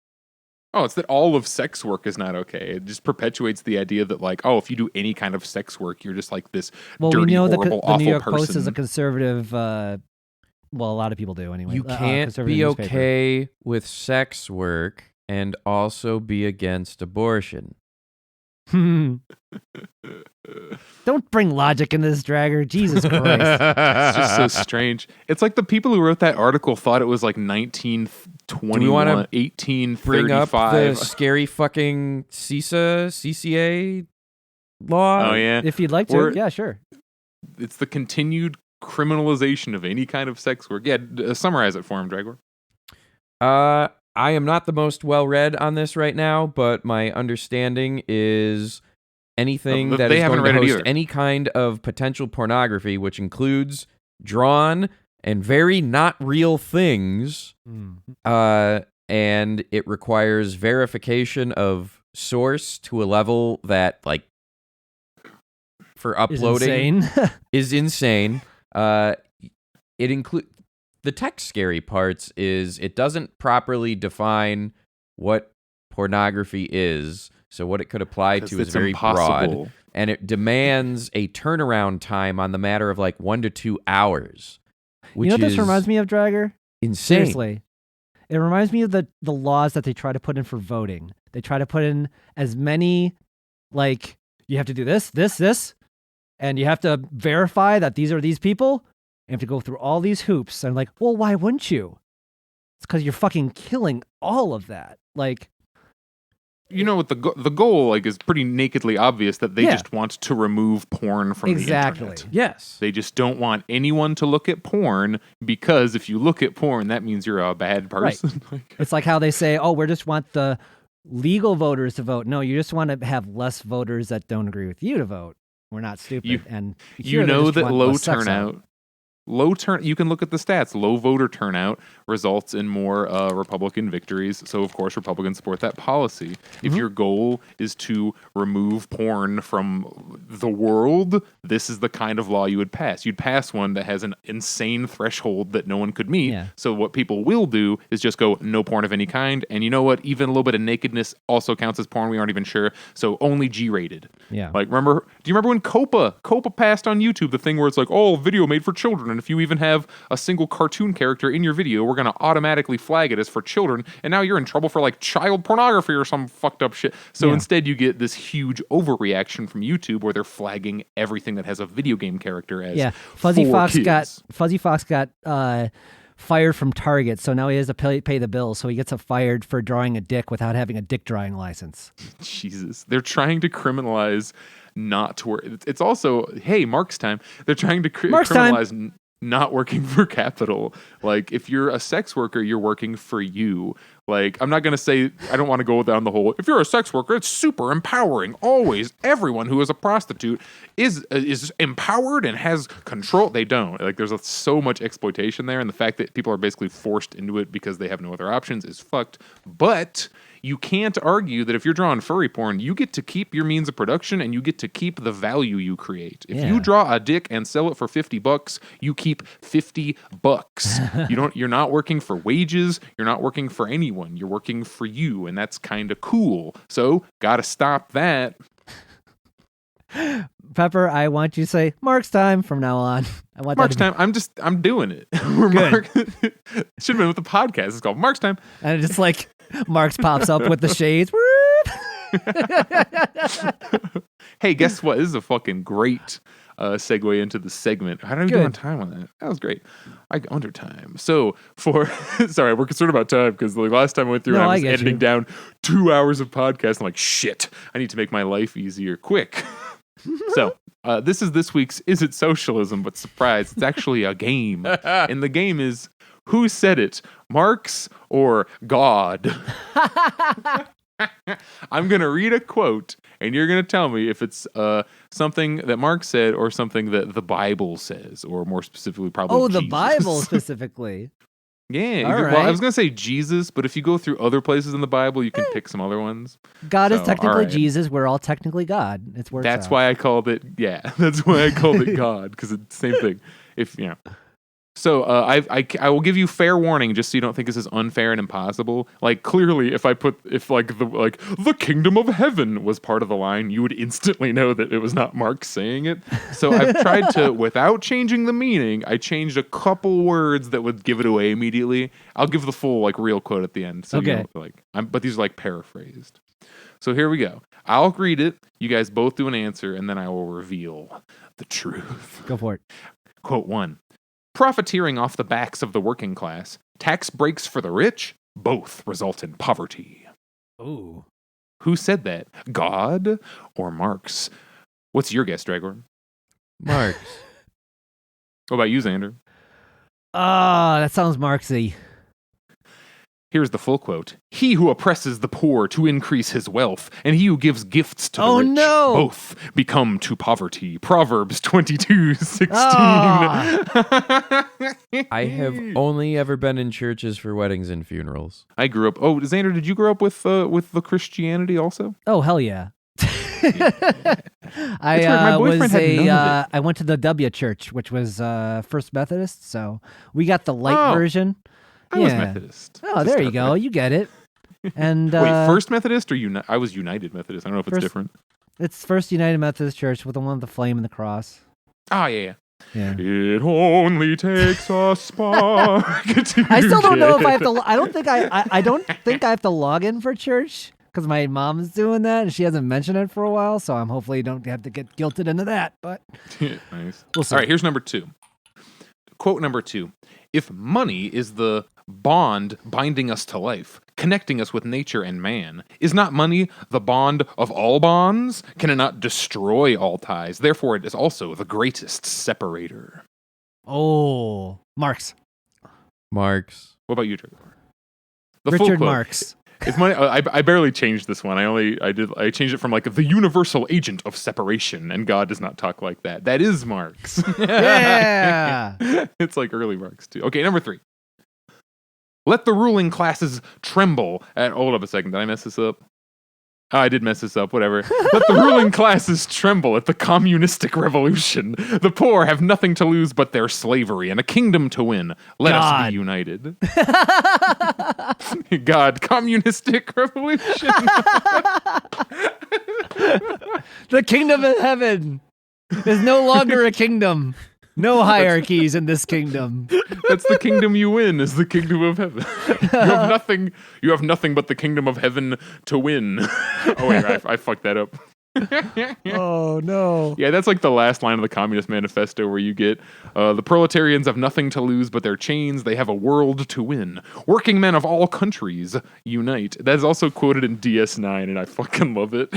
B: Oh, it's that all of sex work is not okay. It just perpetuates the idea that, like, oh, if you do any kind of sex work, you're just like this dirty, horrible, awful
D: the New York
B: person.
D: Post is a conservative. Well, a lot of people do anyway.
C: You can't be okay with sex work and also be against abortion.
D: Don't bring logic into this, Dragger. Jesus Christ.
B: It's just so strange. It's like the people who wrote that article thought it was like 1921, 1835.
C: Bring up the scary fucking CISEA law?
B: Oh, yeah.
D: If you'd like to. Yeah, sure.
B: It's the continued criminalization of any kind of sex work. Yeah, summarize it for him, Dragor.
C: I am not the most well-read on this right now, but my understanding is anything that is going to host any kind of potential pornography, which includes drawn and very not real things, and it requires verification of source to a level that, like, for uploading is insane. It includes the tech scary parts is it doesn't properly define what pornography is, so what it could apply to is very broad, and it demands a turnaround time on the matter of like 1 to 2 hours. Which
D: you know what this reminds me of, Dragger?
C: Insane.
D: Seriously. It reminds me of the laws that they try to put in for voting. They try to put in as many, like, you have to do this, and you have to verify that these are these people. You have to go through all these hoops. And I'm like, well, why wouldn't you? It's because you're fucking killing all of that. Like,
B: you know what the goal, like, is pretty nakedly obvious, that they just want to remove porn from the internet.
C: Yes.
B: They just don't want anyone to look at porn, because if you look at porn, that means you're a bad person.
D: Right. It's like how they say, oh, we just want the legal voters to vote. No, you just want to have less voters that don't agree with you to vote. We're not stupid.
B: You know that low turnout. You can look at the stats. Low voter turnout results in more Republican victories. So, of course, Republicans support that policy. If your goal is to remove porn from the world, this is the kind of law you would pass. You'd pass one that has an insane threshold that no one could meet. Yeah. So what people will do is just go, no porn of any kind. And you know what? Even a little bit of nakedness also counts as porn. We aren't even sure. So only G-rated.
D: Yeah.
B: Like, do you remember when Copa passed on YouTube, the thing where it's like, oh, video made for children. And if you even have a single cartoon character in your video, we're going to automatically flag it as for children. And now you're in trouble for like child pornography or some fucked up shit. So instead you get this huge overreaction from YouTube where they're flagging everything that has a video game character as
D: Fuzzy Fox
B: kids.
D: got fired from Target. So now he has to pay the bill. So he gets fired for drawing a dick without having a dick drawing license.
B: Jesus. They're trying to criminalize not to work. It's also, hey, Mark's time. They're trying to criminalize not working for capital. Like, if you're a sex worker, you're working for you. Like, I'm not going to say, I don't want to go down the whole, if you're a sex worker, it's super empowering. Always, everyone who is a prostitute is empowered and has control. They don't. Like, there's so much exploitation there, and the fact that people are basically forced into it because they have no other options is fucked. But you can't argue that if you're drawing furry porn, you get to keep your means of production and you get to keep the value you create. If you draw a dick and sell it for $50, you keep $50. You're not working for wages. You're not working for anyone. You're working for you, and that's kind of cool. So, gotta stop that.
D: Pepper, I want you to say Mark's time from now on. I want
B: Mark's time. I'm doing it. Mark, should have been with the podcast. It's called Mark's time.
D: And it's like Mark's pops up with the shades.
B: Hey, guess what? This is a fucking great segue into the segment. How did we do on time on that? That was great. I got under time. So sorry, we're concerned about time because the last time I went through and I was editing down 2 hours of podcast. I'm like, shit, I need to make my life easier quick. So this is this week's Is It Socialism? But surprise, it's actually a game. And the game is, who said it? Marx or God? I'm going to read a quote, and you're going to tell me if it's something that Marx said or something that the Bible says, or more specifically, probably Jesus.
D: The Bible specifically.
B: Yeah.
D: Right.
B: Well, I was going to say Jesus, but if you go through other places in the Bible, you can pick some other ones.
D: God is technically Jesus. We're all technically God. It's works
B: That's
D: out.
B: why I called it, that's why I called it God, because it's the same thing. So I will give you fair warning, just so you don't think this is unfair and impossible. Like clearly, if the kingdom of heaven was part of the line, you would instantly know that it was not Mark saying it. So I've tried to, without changing the meaning, I changed a couple words that would give it away immediately. I'll give the full real quote at the end. So
D: okay.
B: But these are paraphrased. So here we go. I'll read it. You guys both do an answer, and then I will reveal the truth.
D: Go for it.
B: Quote 1. Profiteering off the backs of the working class, tax breaks for the rich, both result in poverty.
D: Ooh.
B: Who said that? God or Marx? What's your guess, Dragor?
C: Marx.
B: What about you, Xander?
D: That sounds Marxy.
B: Here's the full quote. He who oppresses the poor to increase his wealth, and he who gives gifts to the rich, both become to poverty. Proverbs 22:16.
C: I have only ever been in churches for weddings and funerals.
B: I grew up. Oh, Xander, did you grow up with the Christianity also?
D: Oh, hell yeah.
B: My boyfriend had none of it.
D: I went to the W Church, which was First Methodist, so we got the light version.
B: I was Methodist.
D: Oh, there you go. You get it. And
B: wait, First Methodist or I was United Methodist. I don't know if it's different.
D: It's First United Methodist Church with the one with the flame and the cross.
B: Oh, yeah. It only takes a spark.
D: I still don't know if I have to. I don't think I have to log in for church because my mom's doing that and she hasn't mentioned it for a while. So I'm hopefully don't have to get guilted into that. But
B: nice.
D: We'll see.
B: All right, here's number 2. Quote number 2. If money is the bond binding us to life, connecting us with nature and man, is not money the bond of all bonds? Can it not destroy all ties? Therefore, it is also the greatest separator.
D: Oh, Marx.
B: What about you, Trevor?
D: Richard Marx.
B: If money, I barely changed this one. I changed it from the universal agent of separation, and God does not talk like that. That is Marx.
D: Yeah.
B: It's early Marx too. Okay, number 3. Let the ruling classes tremble at. Hold up a second. Did I mess this up? Oh, I did mess this up. Whatever. Let the ruling classes tremble at the communistic revolution. The poor have nothing to lose but their slavery and a kingdom to win. Let us be united. God, communistic revolution.
D: The kingdom of heaven is no longer a kingdom. No hierarchies in this kingdom.
B: That's the kingdom you win, is the kingdom of heaven. You have nothing but the kingdom of heaven to win. Oh, wait, I fucked that up.
D: Oh, no.
B: Yeah, that's the last line of the Communist Manifesto where you get, the proletarians have nothing to lose but their chains. They have a world to win. Working men of all countries unite. That is also quoted in DS9, and I fucking love it.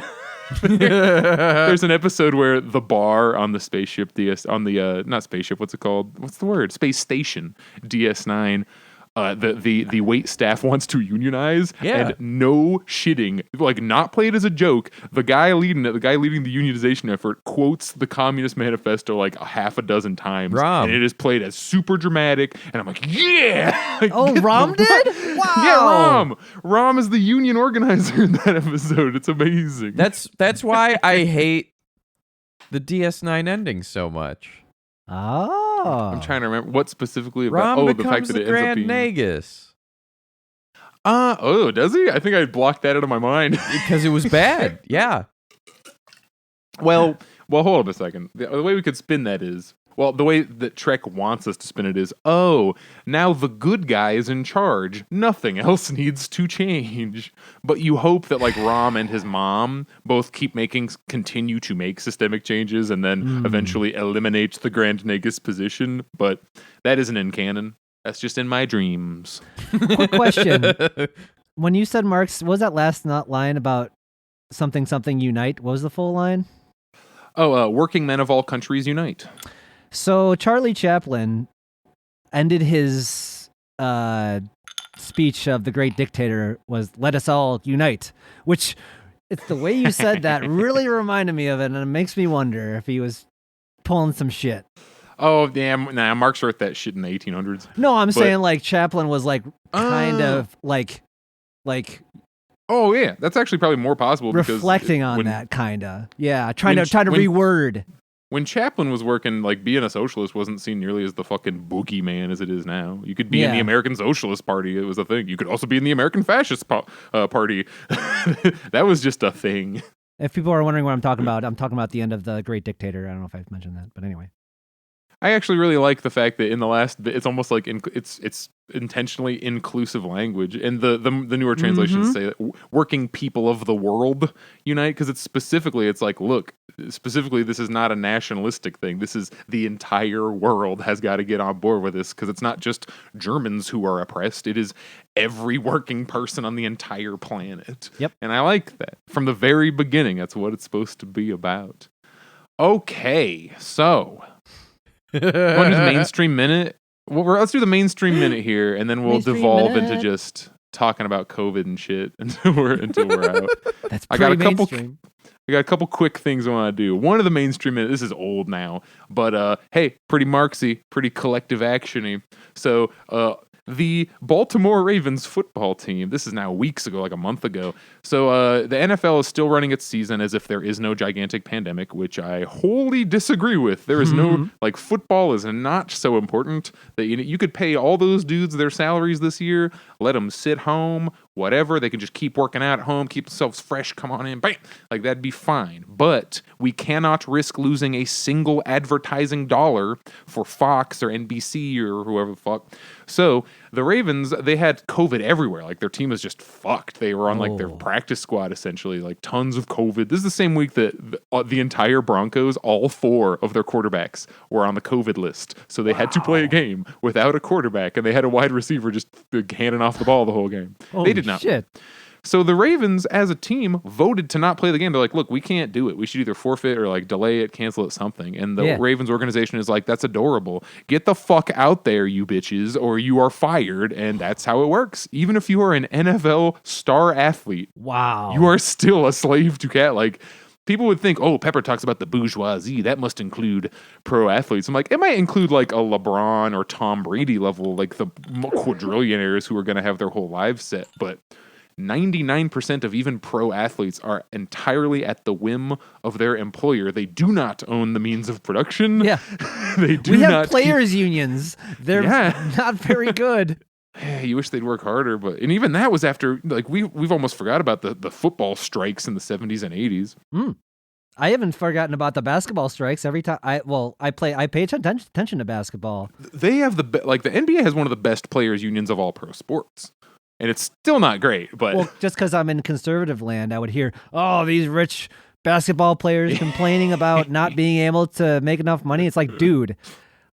B: There's an episode where the bar on the spaceship not spaceship, what's it called? What's the word? Space station DS9. The wait staff wants to unionize, and no shitting, not played as a joke. The guy leading the unionization effort quotes the Communist Manifesto a half a dozen times, and it is played as super dramatic. And I'm yeah.
D: Rom did? Wow.
B: Yeah, Rom is the union organizer in that episode. It's amazing.
C: That's why I hate the DS9 ending so much.
D: Oh.
B: I'm trying to remember what specifically about.
C: Rom
B: the fact that it
C: Grand
B: ends up being
C: Nagus.
B: Does he? I think I blocked that out of my mind
C: because it was bad. Yeah.
B: Well, hold up a second. The way we could spin that is, the way that Trek wants us to spin it is, now the good guy is in charge. Nothing else needs to change. But you hope that Rom and his mom both continue to make systemic changes and then eventually eliminate the Grand Nagus position. But that isn't in canon. That's just in my dreams.
D: Quick question. When you said Marx, what was that last line about something unite? What was the full line?
B: Working men of all countries unite.
D: So Charlie Chaplin ended his speech of the great dictator was "Let us all unite," which it's the way you said that really reminded me of it, and it makes me wonder if he was pulling some shit.
B: Oh, damn. Nah, Marx wrote that shit in the 1800s.
D: No, I'm saying like Chaplin was like kind of like.
B: Oh yeah, that's actually probably more possible.
D: Reflecting on that, kinda. Yeah, trying to reword.
B: When Chaplin was working, like being a socialist wasn't seen nearly as the fucking boogeyman as it is now. You could be in the American Socialist Party; it was a thing. You could also be in the American Fascist Party. That was just a thing.
D: If people are wondering what I'm talking about the end of The Great Dictator. I don't know if I've mentioned that, but anyway.
B: I actually really like the fact that in the last bit, it's almost like it's intentionally inclusive language, and the newer translations say that working people of the world unite, because it's like, look, specifically this is not a nationalistic thing. This is the entire world has got to get on board with this, because it's not just Germans who are oppressed. It is every working person on the entire planet.
D: Yep.
B: And I like that from the very beginning. That's what it's supposed to be about. Okay, so. Want to do the mainstream minute? Well, let's do the mainstream minute here, and then we'll devolve into just talking about COVID and shit until we're out.
D: That's pretty mainstream.
B: I got a couple quick things I want to do. One of the mainstream minute. This is old now, but hey, pretty Marxy, pretty collective actiony. So the Baltimore Ravens football team, this is now weeks ago, like a month ago. So the NFL is still running its season as if there is no gigantic pandemic, which I wholly disagree with. There is no, like, football is not so important that you could pay all those dudes their salaries this year, let them sit home, whatever. They can just keep working out at home, keep themselves fresh, come on in, bam! Like, that'd be fine. But we cannot risk losing a single advertising dollar for Fox or NBC or whoever the fuck. So the Ravens, they had COVID everywhere. Like, their team is just fucked. They were on like their practice squad, essentially, like tons of COVID. This is the same week that the entire Broncos, all 4 of their quarterbacks were on the COVID list. So they had to play a game without a quarterback, and they had a wide receiver just handing off the ball the whole game. They did not.
D: Shit.
B: So the Ravens, as a team, voted to not play the game. They're like, look, we can't do it. We should either forfeit or like delay it, cancel it, something. And the Ravens organization is like, that's adorable. Get the fuck out there, you bitches, or you are fired. And that's how it works. Even if you are an NFL star athlete,
D: wow,
B: you are still a slave to cat. Like, people would think, oh, Pepper talks about the bourgeoisie. That must include pro athletes. I'm like, it might include like a LeBron or Tom Brady level, like the quadrillionaires who are going to have their whole lives set. But 99% of even pro athletes are entirely at the whim of their employer. They do not own the means of production.
D: Yeah.
B: They do
D: we have
B: not
D: players unions. They're not very good.
B: You wish they'd work harder, and even that was after, like, we've almost forgot about the football strikes in the 70s and 80s.
D: I haven't forgotten about the basketball strikes. Every time I pay attention to basketball.
B: They have the NBA has one of the best players unions of all pro sports. And it's still not great, but...
D: Well, just because I'm in conservative land, I would hear, oh, these rich basketball players complaining about not being able to make enough money. It's like, dude,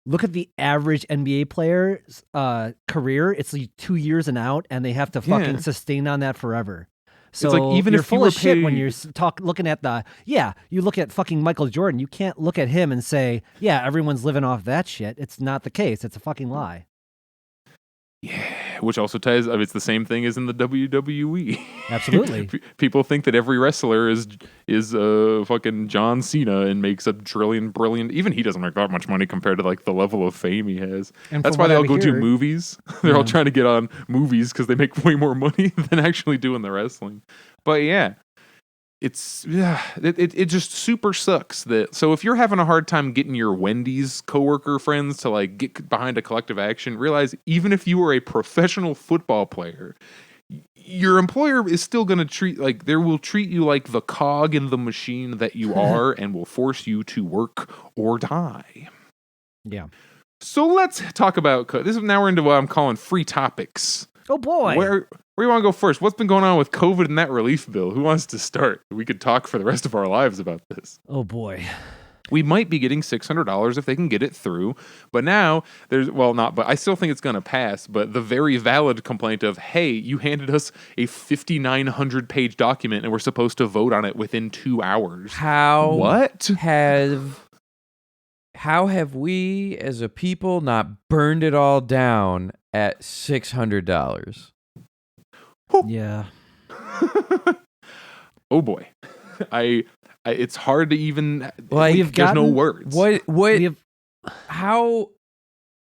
D: look at the average NBA player's career. It's like 2 years and out, and they have to fucking sustain on that forever. So
B: it's like, even
D: you're
B: if
D: full
B: you
D: of shit when you're looking at you look at fucking Michael Jordan. You can't look at him and say, yeah, everyone's living off that shit. It's not the case. It's a fucking lie.
B: Yeah, which also ties. I mean, it's the same thing as in the WWE.
D: Absolutely.
B: People think that every wrestler is fucking John Cena and makes a brilliant. Even he doesn't make that much money compared to like the level of fame he has. And that's why they all go do movies. They're all trying to get on movies because they make way more money than actually doing the wrestling. But yeah. It just super sucks that. So if you're having a hard time getting your Wendy's coworker friends to like get behind a collective action, realize even if you were a professional football player, your employer is still going to treat you like the cog in the machine that you are, and will force you to work or die.
D: Yeah.
B: So let's talk about this. Now we're into what I'm calling free topics.
D: Oh boy.
B: Where do you want to go first? What's been going on with COVID and that relief bill? Who wants to start? We could talk for the rest of our lives about this.
D: Oh boy.
B: We might be getting $600 if they can get it through. But now but I still think it's going to pass. But the very valid complaint of, hey, you handed us a 5,900 page document and we're supposed to vote on it within 2 hours. How
C: have we as a people not burned it all down at $600?
D: Yeah.
B: Oh boy. It's hard to even there's no words.
C: What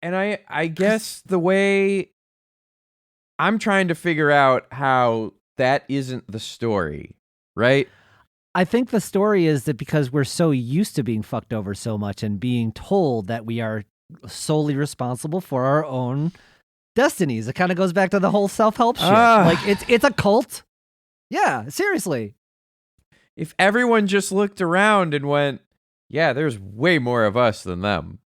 C: and I guess the way I'm trying to figure out how that isn't the story, right?
D: I think the story is that because we're so used to being fucked over so much and being told that we are solely responsible for our own destinies. It kind of goes back to the whole self-help shit. Like it's a cult. Yeah, seriously.
C: If everyone just looked around and went, yeah, there's way more of us than them.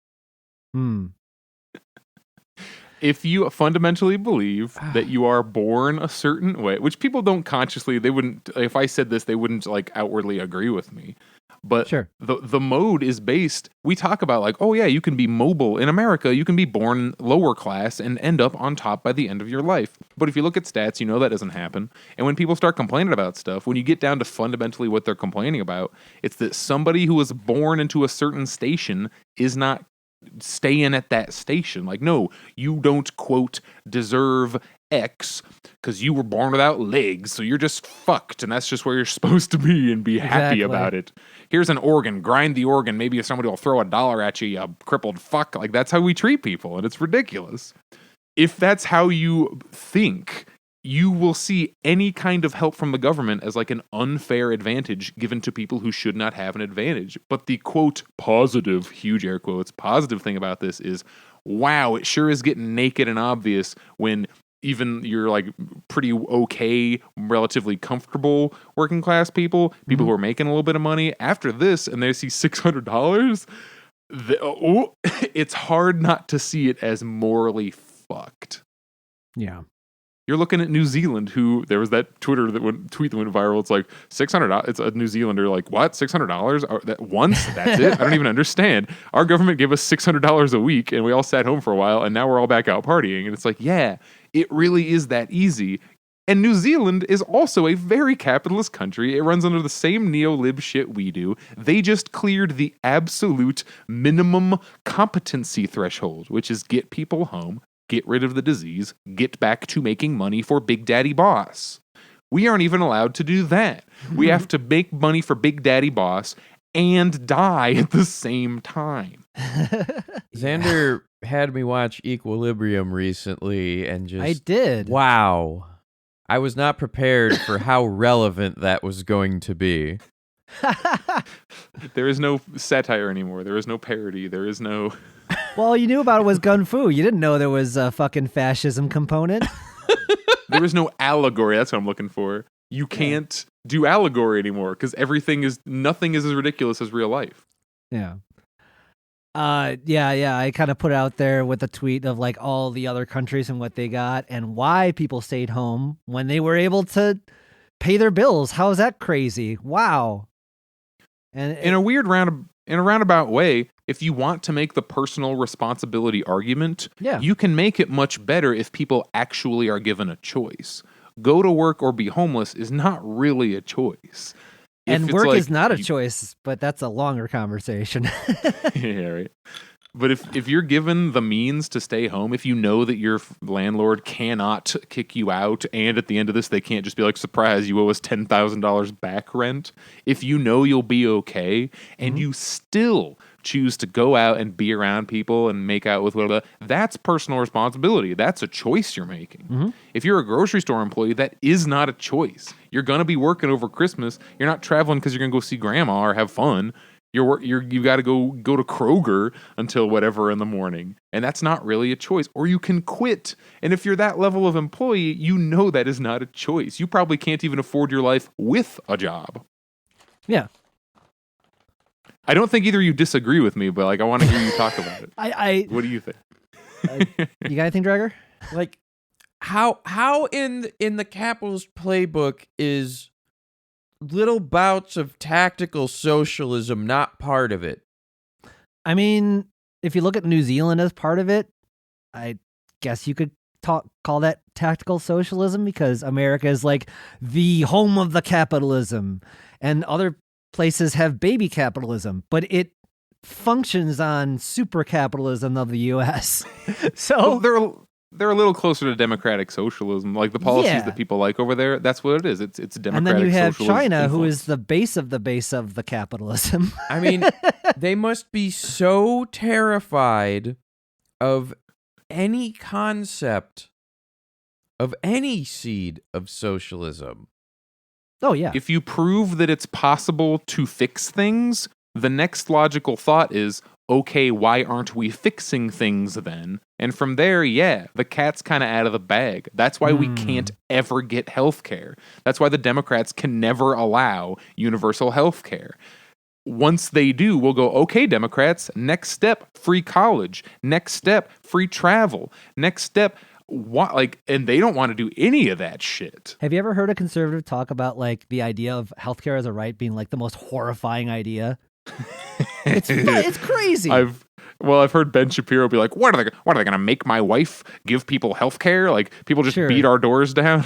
B: If you fundamentally believe that you are born a certain way, which people don't consciously, they wouldn't, if I said this, they wouldn't like outwardly agree with me. But
D: sure.
B: the mode is based, we talk about like, oh yeah, you can be mobile. In America, you can be born lower class and end up on top by the end of your life. But if you look at stats, you know that doesn't happen. And when people start complaining about stuff, when you get down to fundamentally what they're complaining about, it's that somebody who was born into a certain station is not staying at that station. Like, no, you don't, quote, deserve X because you were born without legs, so you're just fucked, and that's just where you're supposed to be and be happy about it. Here's an organ, grind the organ, maybe somebody will throw $1 at you, you crippled fuck. Like, that's how we treat people, and it's ridiculous. If that's how you think, you will see any kind of help from the government as like an unfair advantage given to people who should not have an advantage. But the quote positive, huge air quotes, positive thing about this is, wow, it sure is getting naked and obvious when even you're like pretty okay, relatively comfortable working class people who are making a little bit of money after this and they see $600, it's hard not to see it as morally fucked.
D: Yeah.
B: You're looking at New Zealand, who there was that tweet that went viral. It's like $600. It's a New Zealander like, what? $600? That once? That's it? I don't even understand. Our government gave us $600 a week, and we all sat home for a while, and now we're all back out partying. And it's like, yeah, it really is that easy. And New Zealand is also a very capitalist country. It runs under the same neo-lib shit we do. They just cleared the absolute minimum competency threshold, which is get people home, get rid of the disease, get back to making money for Big Daddy Boss. We aren't even allowed to do that. We have to make money for Big Daddy Boss and die at the same time.
C: Xander had me watch Equilibrium recently and just...
D: I did.
C: Wow. I was not prepared for how relevant that was going to be.
B: There is no satire anymore. There is no parody. There is no...
D: Well, all you knew about it was Gun Fu. You didn't know there was a fucking fascism component.
B: There is no allegory. That's what I'm looking for. You can't do allegory anymore because nothing is as ridiculous as real life.
D: Yeah. I kind of put it out there with a tweet of like all the other countries and what they got and why people stayed home when they were able to pay their bills. How is that crazy? Wow. And
B: in a roundabout way, if you want to make the personal responsibility argument, you can make it much better if people actually are given a choice. Go to work or be homeless is not really a choice.
D: And work is not a choice, but that's a longer conversation.
B: Yeah, right. But if you're given the means to stay home, if you know that your landlord cannot kick you out, and at the end of this, they can't just be like, surprise, you owe us $10,000 back rent. If you know you'll be okay, and you still choose to go out and be around people and make out with whatever, that's personal responsibility. That's a choice you're making. If you're a grocery store employee, that is not a choice. You're going to be working over Christmas. You're not traveling because you're going to go see grandma or have fun. You got to go to Kroger until whatever in the morning. And that's not really a choice. Or you can quit. And if you're that level of employee, you know that is not a choice. You probably can't even afford your life with a job.
D: Yeah.
B: I don't think either of you disagree with me, but like I want to hear you talk about it. What do you think?
D: You got anything, Drager?
C: Like how in the capitalist playbook is little bouts of tactical socialism not part of it?
D: I mean, if you look at New Zealand as part of it, I guess you could call that tactical socialism because America is like the home of the capitalism, and other places have baby capitalism, but it functions on super capitalism of the U.S. So
B: they're a little closer to democratic socialism, like the policies that people like over there. That's what it is. It's democratic.
D: And then you have China,
B: influence.
D: who is the base of the capitalism.
C: I mean, they must be so terrified of any concept of any seed of socialism.
D: Oh yeah.
B: If you prove that it's possible to fix things, the next logical thought is, okay, why aren't we fixing things then? And from there, the cat's kind of out of the bag. That's why we can't ever get healthcare. That's why the Democrats can never allow universal healthcare. Once they do, we'll go, okay, Democrats, next step, free college. Next step, free travel. Next step, and they don't want to do any of that shit.
D: Have you ever heard a conservative talk about like the idea of healthcare as a right being like the most horrifying idea? It's crazy.
B: I've heard Ben Shapiro be like, what are they going to make my wife give people health care? Like, people just beat our doors down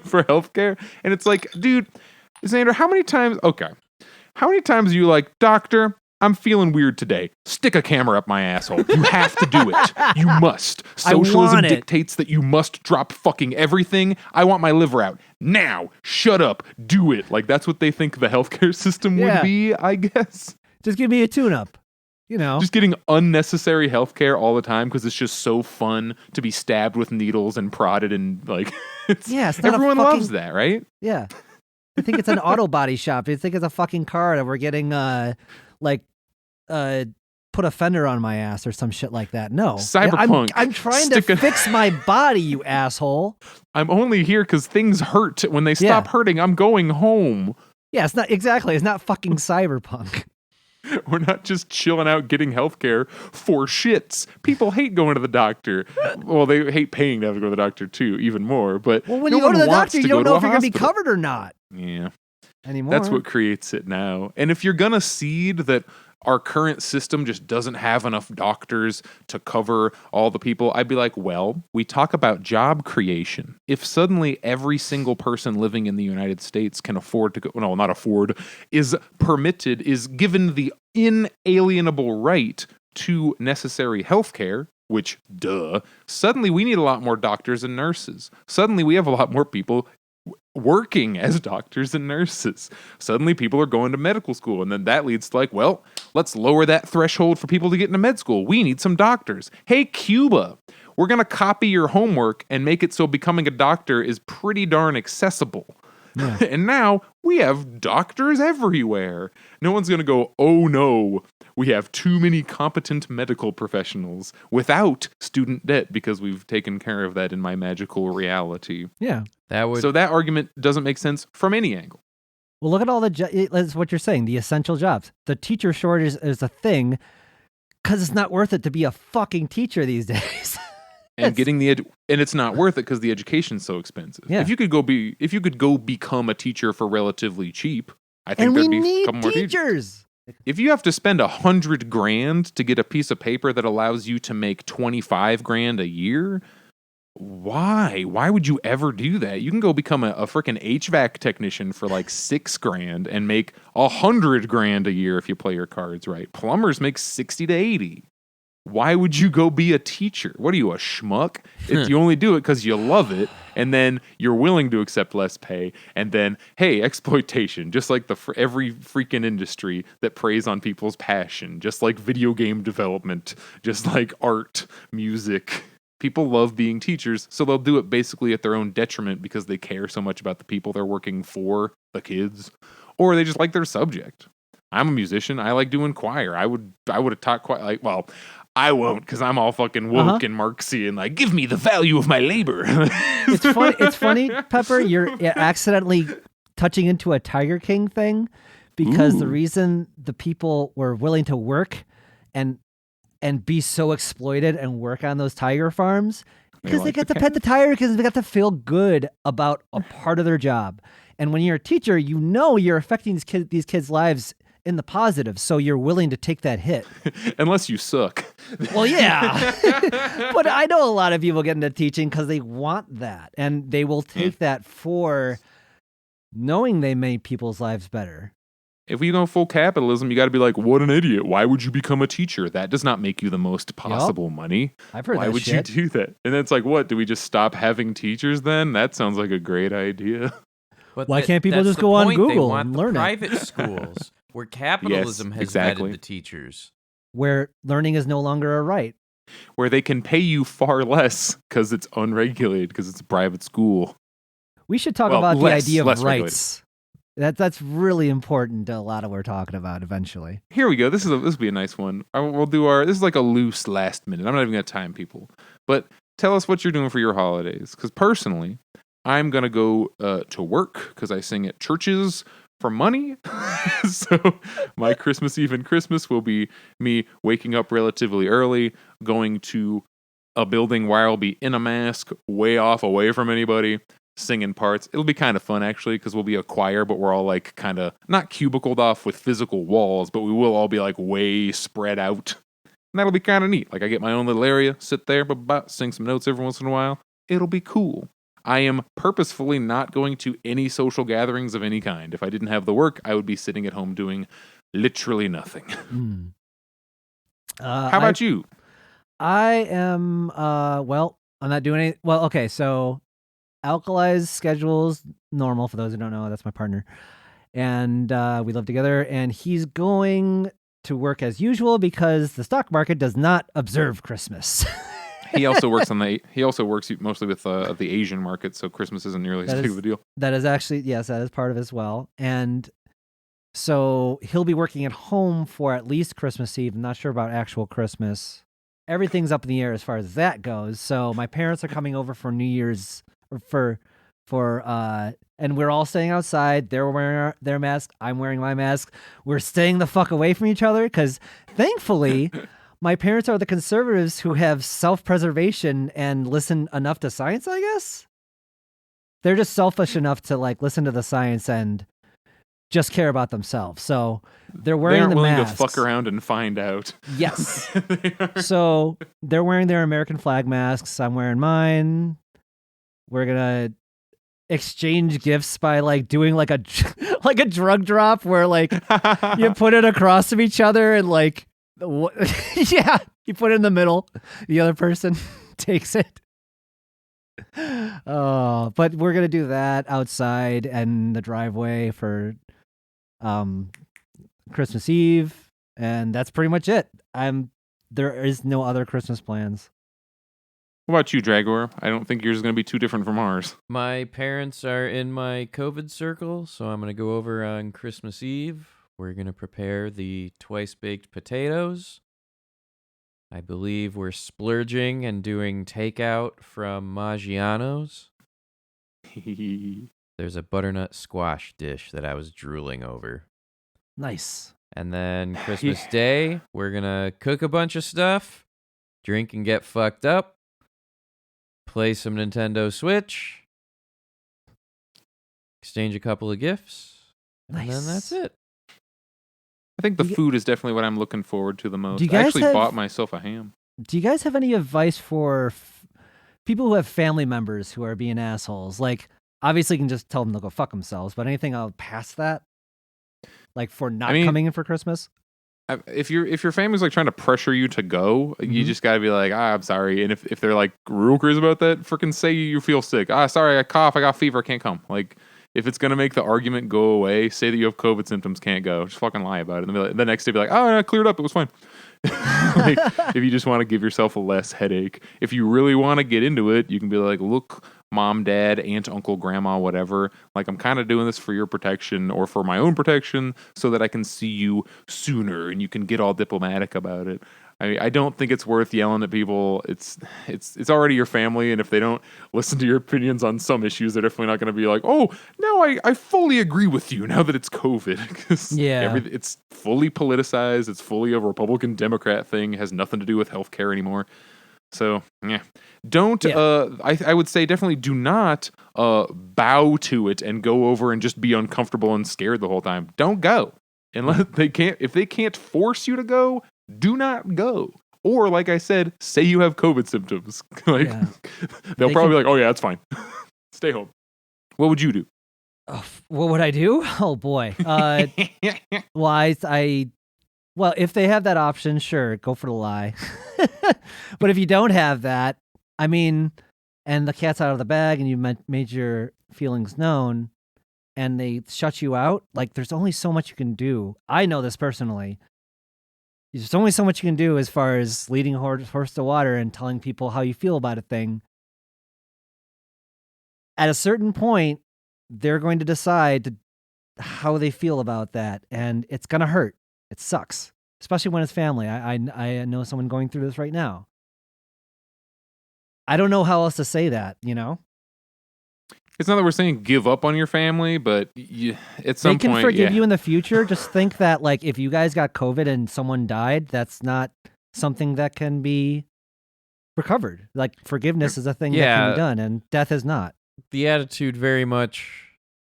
B: for health care? And it's like, dude, Xander, how many times are you like, doctor, I'm feeling weird today. Stick a camera up my asshole. You have to do it. You must. Socialism dictates that you must drop fucking everything. I want my liver out. Now, shut up. Do it. Like, that's what they think the healthcare system would be, I guess.
D: Just give me a tune-up. You know,
B: just getting unnecessary healthcare all the time because it's just so fun to be stabbed with needles and prodded and like. Everyone loves that, right?
D: Yeah, I think it's an auto body shop. You think it's a fucking car that we're getting put a fender on my ass or some shit like that. No,
B: Cyberpunk.
D: I'm trying to fix my body, you asshole.
B: I'm only here because things hurt. When they stop hurting, I'm going home.
D: Yeah, it's not fucking Cyberpunk.
B: We're not just chilling out getting healthcare for shits. People hate going to the doctor. Well, they hate paying to have to go to the doctor too, even more. But
D: when you go to the doctor, you don't know if you're going to be covered or not.
B: Yeah.
D: Anymore.
B: That's what creates it now. And if you're going to cede that our current system just doesn't have enough doctors to cover all the people, I'd be like, well, we talk about job creation. If suddenly every single person living in the United States can afford to go, no, not afford, is given the inalienable right to necessary health care, which, suddenly we need a lot more doctors and nurses. Suddenly we have a lot more people working as doctors and nurses. Suddenly people are going to medical school, and then that leads to like, well, let's lower that threshold for people to get into med school. We need some doctors. Hey, Cuba, we're going to copy your homework and make it so becoming a doctor is pretty darn accessible. Yeah. And now we have doctors everywhere. No one's going to go, oh no, we have too many competent medical professionals without student debt because we've taken care of that in my magical reality.
D: Yeah.
B: So that argument doesn't make sense from any angle.
D: Well, look at all that's what you're saying, the essential jobs. The teacher shortage is a thing because it's not worth it to be a fucking teacher these days.
B: And and it's not worth it because the education's so expensive. Yeah. If you could go become a teacher for relatively cheap, I think there'd be a couple more teachers. If you have to spend $100,000 to get a piece of paper that allows you to make $25,000 a year, why? Why would you ever do that? You can go become a freaking HVAC technician for like $6,000 and make $100,000 a year if you play your cards right. Plumbers make 60 to 80. Why would you go be a teacher? What are you, a schmuck? You only do it because you love it, and then you're willing to accept less pay, and then, hey, exploitation, just like every freaking industry that preys on people's passion, just like video game development, just like art, music. People love being teachers, so they'll do it basically at their own detriment because they care so much about the people they're working for, the kids, or they just like their subject. I'm a musician. I like doing choir. I would have taught choir. I won't because I'm all fucking woke and Marxy and like, give me the value of my labor.
D: It's funny, Pepper, you're accidentally touching into a Tiger King thing because the reason the people were willing to work and be so exploited and work on those tiger farms because they got to pet the tiger because they got to feel good about a part of their job. And when you're a teacher, you know you're affecting these kids' lives in the positive, so you're willing to take that hit.
B: Unless you suck.
D: Well, yeah. But I know a lot of people get into teaching because they want that, and they will take that for knowing they made people's lives better.
B: If we go full capitalism, you got to be like, what an idiot. Why would you become a teacher? That does not make you the most possible money.
D: I've heard
B: Why
D: that
B: would
D: shit.
B: you do that? And it's like, what? Do we just stop having teachers then? That sounds like a great idea.
C: But
D: why can't people just go on Google and learn
C: private schools where capitalism has vetted the teachers.
D: Where learning is no longer a right.
B: Where they can pay you far less because it's unregulated, because it's a private school.
D: We should talk about the idea of rights. That's really important to a lot of what we're talking about eventually.
B: Here we go. This will be a nice one. We'll do this is like a loose last minute. I'm not even going to time people. But tell us what you're doing for your holidays. Because personally, I'm going to go to work because I sing at churches for money. So my Christmas Eve and Christmas will be me waking up relatively early, going to a building where I'll be in a mask, way off, away from anybody, singing parts. It'll be kind of fun, actually, because we'll be a choir, but we're all like kind of not cubicled off with physical walls, but we will all be like way spread out. And that'll be kind of neat. Like I get my own little area, sit there, sing some notes every once in a while. It'll be cool. I am purposefully not going to any social gatherings of any kind. If I didn't have the work, I would be sitting at home doing literally nothing. How about you?
D: I am, I'm not doing any. Well, okay, so Alkali's schedule's normal. For those who don't know, that's my partner. And we live together, and he's going to work as usual because the stock market does not observe Christmas.
B: He also works mostly with the Asian market, so Christmas isn't nearly as big of a deal.
D: That is actually, yes, that is part of it as well. And so he'll be working at home for at least Christmas Eve. I'm not sure about actual Christmas. Everything's up in the air as far as that goes. So my parents are coming over for New Year's and we're all staying outside. They're wearing their mask. I'm wearing my mask. We're staying the fuck away from each other because thankfully my parents are the conservatives who have self-preservation and listen enough to science, I guess. They're just selfish enough to like listen to the science and just care about themselves. So they're wearing the masks. They aren't willing
B: to fuck around and find out.
D: Yes. So they're wearing their American flag masks. I'm wearing mine. We're going to exchange gifts by like doing like a drug drop where like you put it across of each other and like yeah, you put it in the middle. The other person takes it. But we're gonna do that outside and the driveway for Christmas Eve, and that's pretty much it. There is no other Christmas plans.
B: What about you, Dragor? I don't think yours is going to be too different from ours.
C: My parents are in my COVID circle, so I'm going to go over on Christmas Eve. We're going to prepare the twice-baked potatoes. I believe we're splurging and doing takeout from Maggiano's. There's a butternut squash dish that I was drooling over.
D: Nice.
C: And then Christmas Day, we're going to cook a bunch of stuff, drink and get fucked up, play some Nintendo Switch, exchange a couple of gifts, and then that's it.
B: I think the food is definitely what I'm looking forward to the most. I actually bought myself a ham.
D: Do you guys have any advice for people who have family members who are being assholes? Like, obviously you can just tell them to go fuck themselves, but anything past that? Like for not coming in for Christmas?
B: If your family's like trying to pressure you to go, you just gotta be like, I'm sorry. And if they're like real crazy about that, freaking say you feel sick. Sorry, I cough, I got fever, I can't come. Like, if it's gonna make the argument go away, say that you have COVID symptoms, can't go. Just fucking lie about it. And the next day be like, I cleared up, it was fine. Like, if you just want to give yourself a less headache. If you really want to get into it, you can be like, look, mom, dad, aunt, uncle, grandma, whatever. Like, I'm kind of doing this for your protection or for my own protection so that I can see you sooner and you can get all diplomatic about it. I don't think it's worth yelling at people. It's already your family, and if they don't listen to your opinions on some issues, they're definitely not going to be like, oh, now I fully agree with you now that it's COVID.
D: Yeah.
B: It's fully politicized. It's fully a Republican Democrat thing. It has nothing to do with healthcare anymore. So, yeah. I would say definitely do not bow to it and go over and just be uncomfortable and scared the whole time. Don't go. Unless if they can't force you to go, do not go. Or, like I said, say you have COVID symptoms. They'll probably be like, oh yeah, that's fine. Stay home. What would you do?
D: Oh, what would I do? Oh boy. Well, well, if they have that option, sure, go for the lie. But if you don't have that, I mean, and the cat's out of the bag and you made your feelings known and they shut you out, like there's only so much you can do. I know this personally. There's only so much you can do as far as leading a horse to water and telling people how you feel about a thing. At a certain point, they're going to decide how they feel about that, and it's going to hurt. It sucks, especially when it's family. I know someone going through this right now. I don't know how else to say that, you know?
B: It's not that we're saying give up on your family, but at some point,
D: they can forgive you in the future. Just think that, like, if you guys got COVID and someone died, that's not something that can be recovered. Like, forgiveness is a thing that can be done, and death is not.
C: The attitude very much,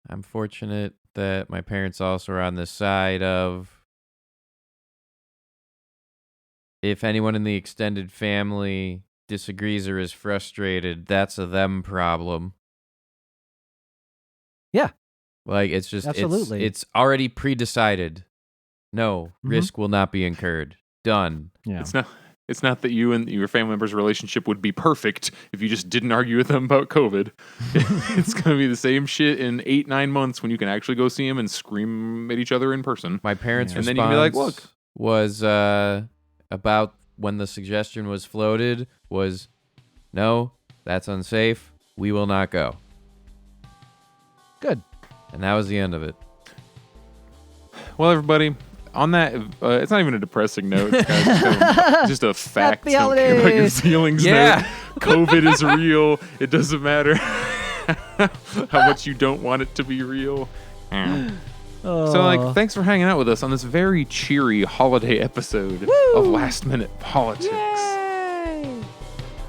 C: I'm fortunate that my parents also are on the side of, if anyone in the extended family disagrees or is frustrated, that's a them problem.
D: Yeah.
C: Like, it's just,
D: absolutely.
C: It's already pre-decided. No, risk will not be incurred. Done.
B: Yeah. It's not that you and your family members' relationship would be perfect if you just didn't argue with them about COVID. It's going to be the same shit in 8-9 months when you can actually go see them and scream at each other in person.
C: My parents' response
B: and then you can be like, look,
C: was about when the suggestion was floated was, no, that's unsafe. We will not go.
D: Good.
C: And that was the end of it.
B: Well, everybody, on that, it's not even a depressing note. Guys, just a fact. Don't care about your feelings.
C: Yeah.
B: COVID is real. It doesn't matter how much you don't want it to be real. So, like, thanks for hanging out with us on this very cheery holiday episode of Last Minute Politics. Yay!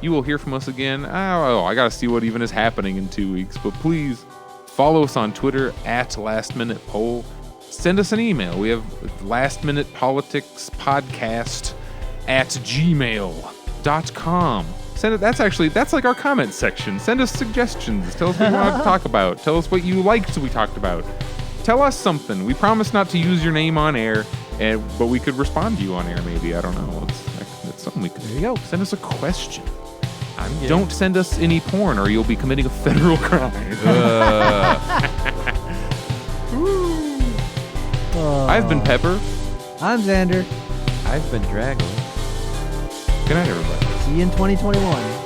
B: You will hear from us again. I got to see what even is happening in 2 weeks, but please follow us on Twitter at Last Minute Poll. Send us an email. We have lastminutepoliticspodcast@gmail.com. Send it. That's like our comment section. Send us suggestions. Tell us what you want to talk about. Tell us what you liked we talked about. Tell us something. We promise not to use your name on air, but we could respond to you on air maybe. I don't know. It's something we could.
D: There you go.
B: Send us a question. Don't send us any porn or you'll be committing a federal crime. I've been Pepper.
D: I'm Xander.
C: I've been Draggle.
B: Good night, everybody.
D: See you in 2021.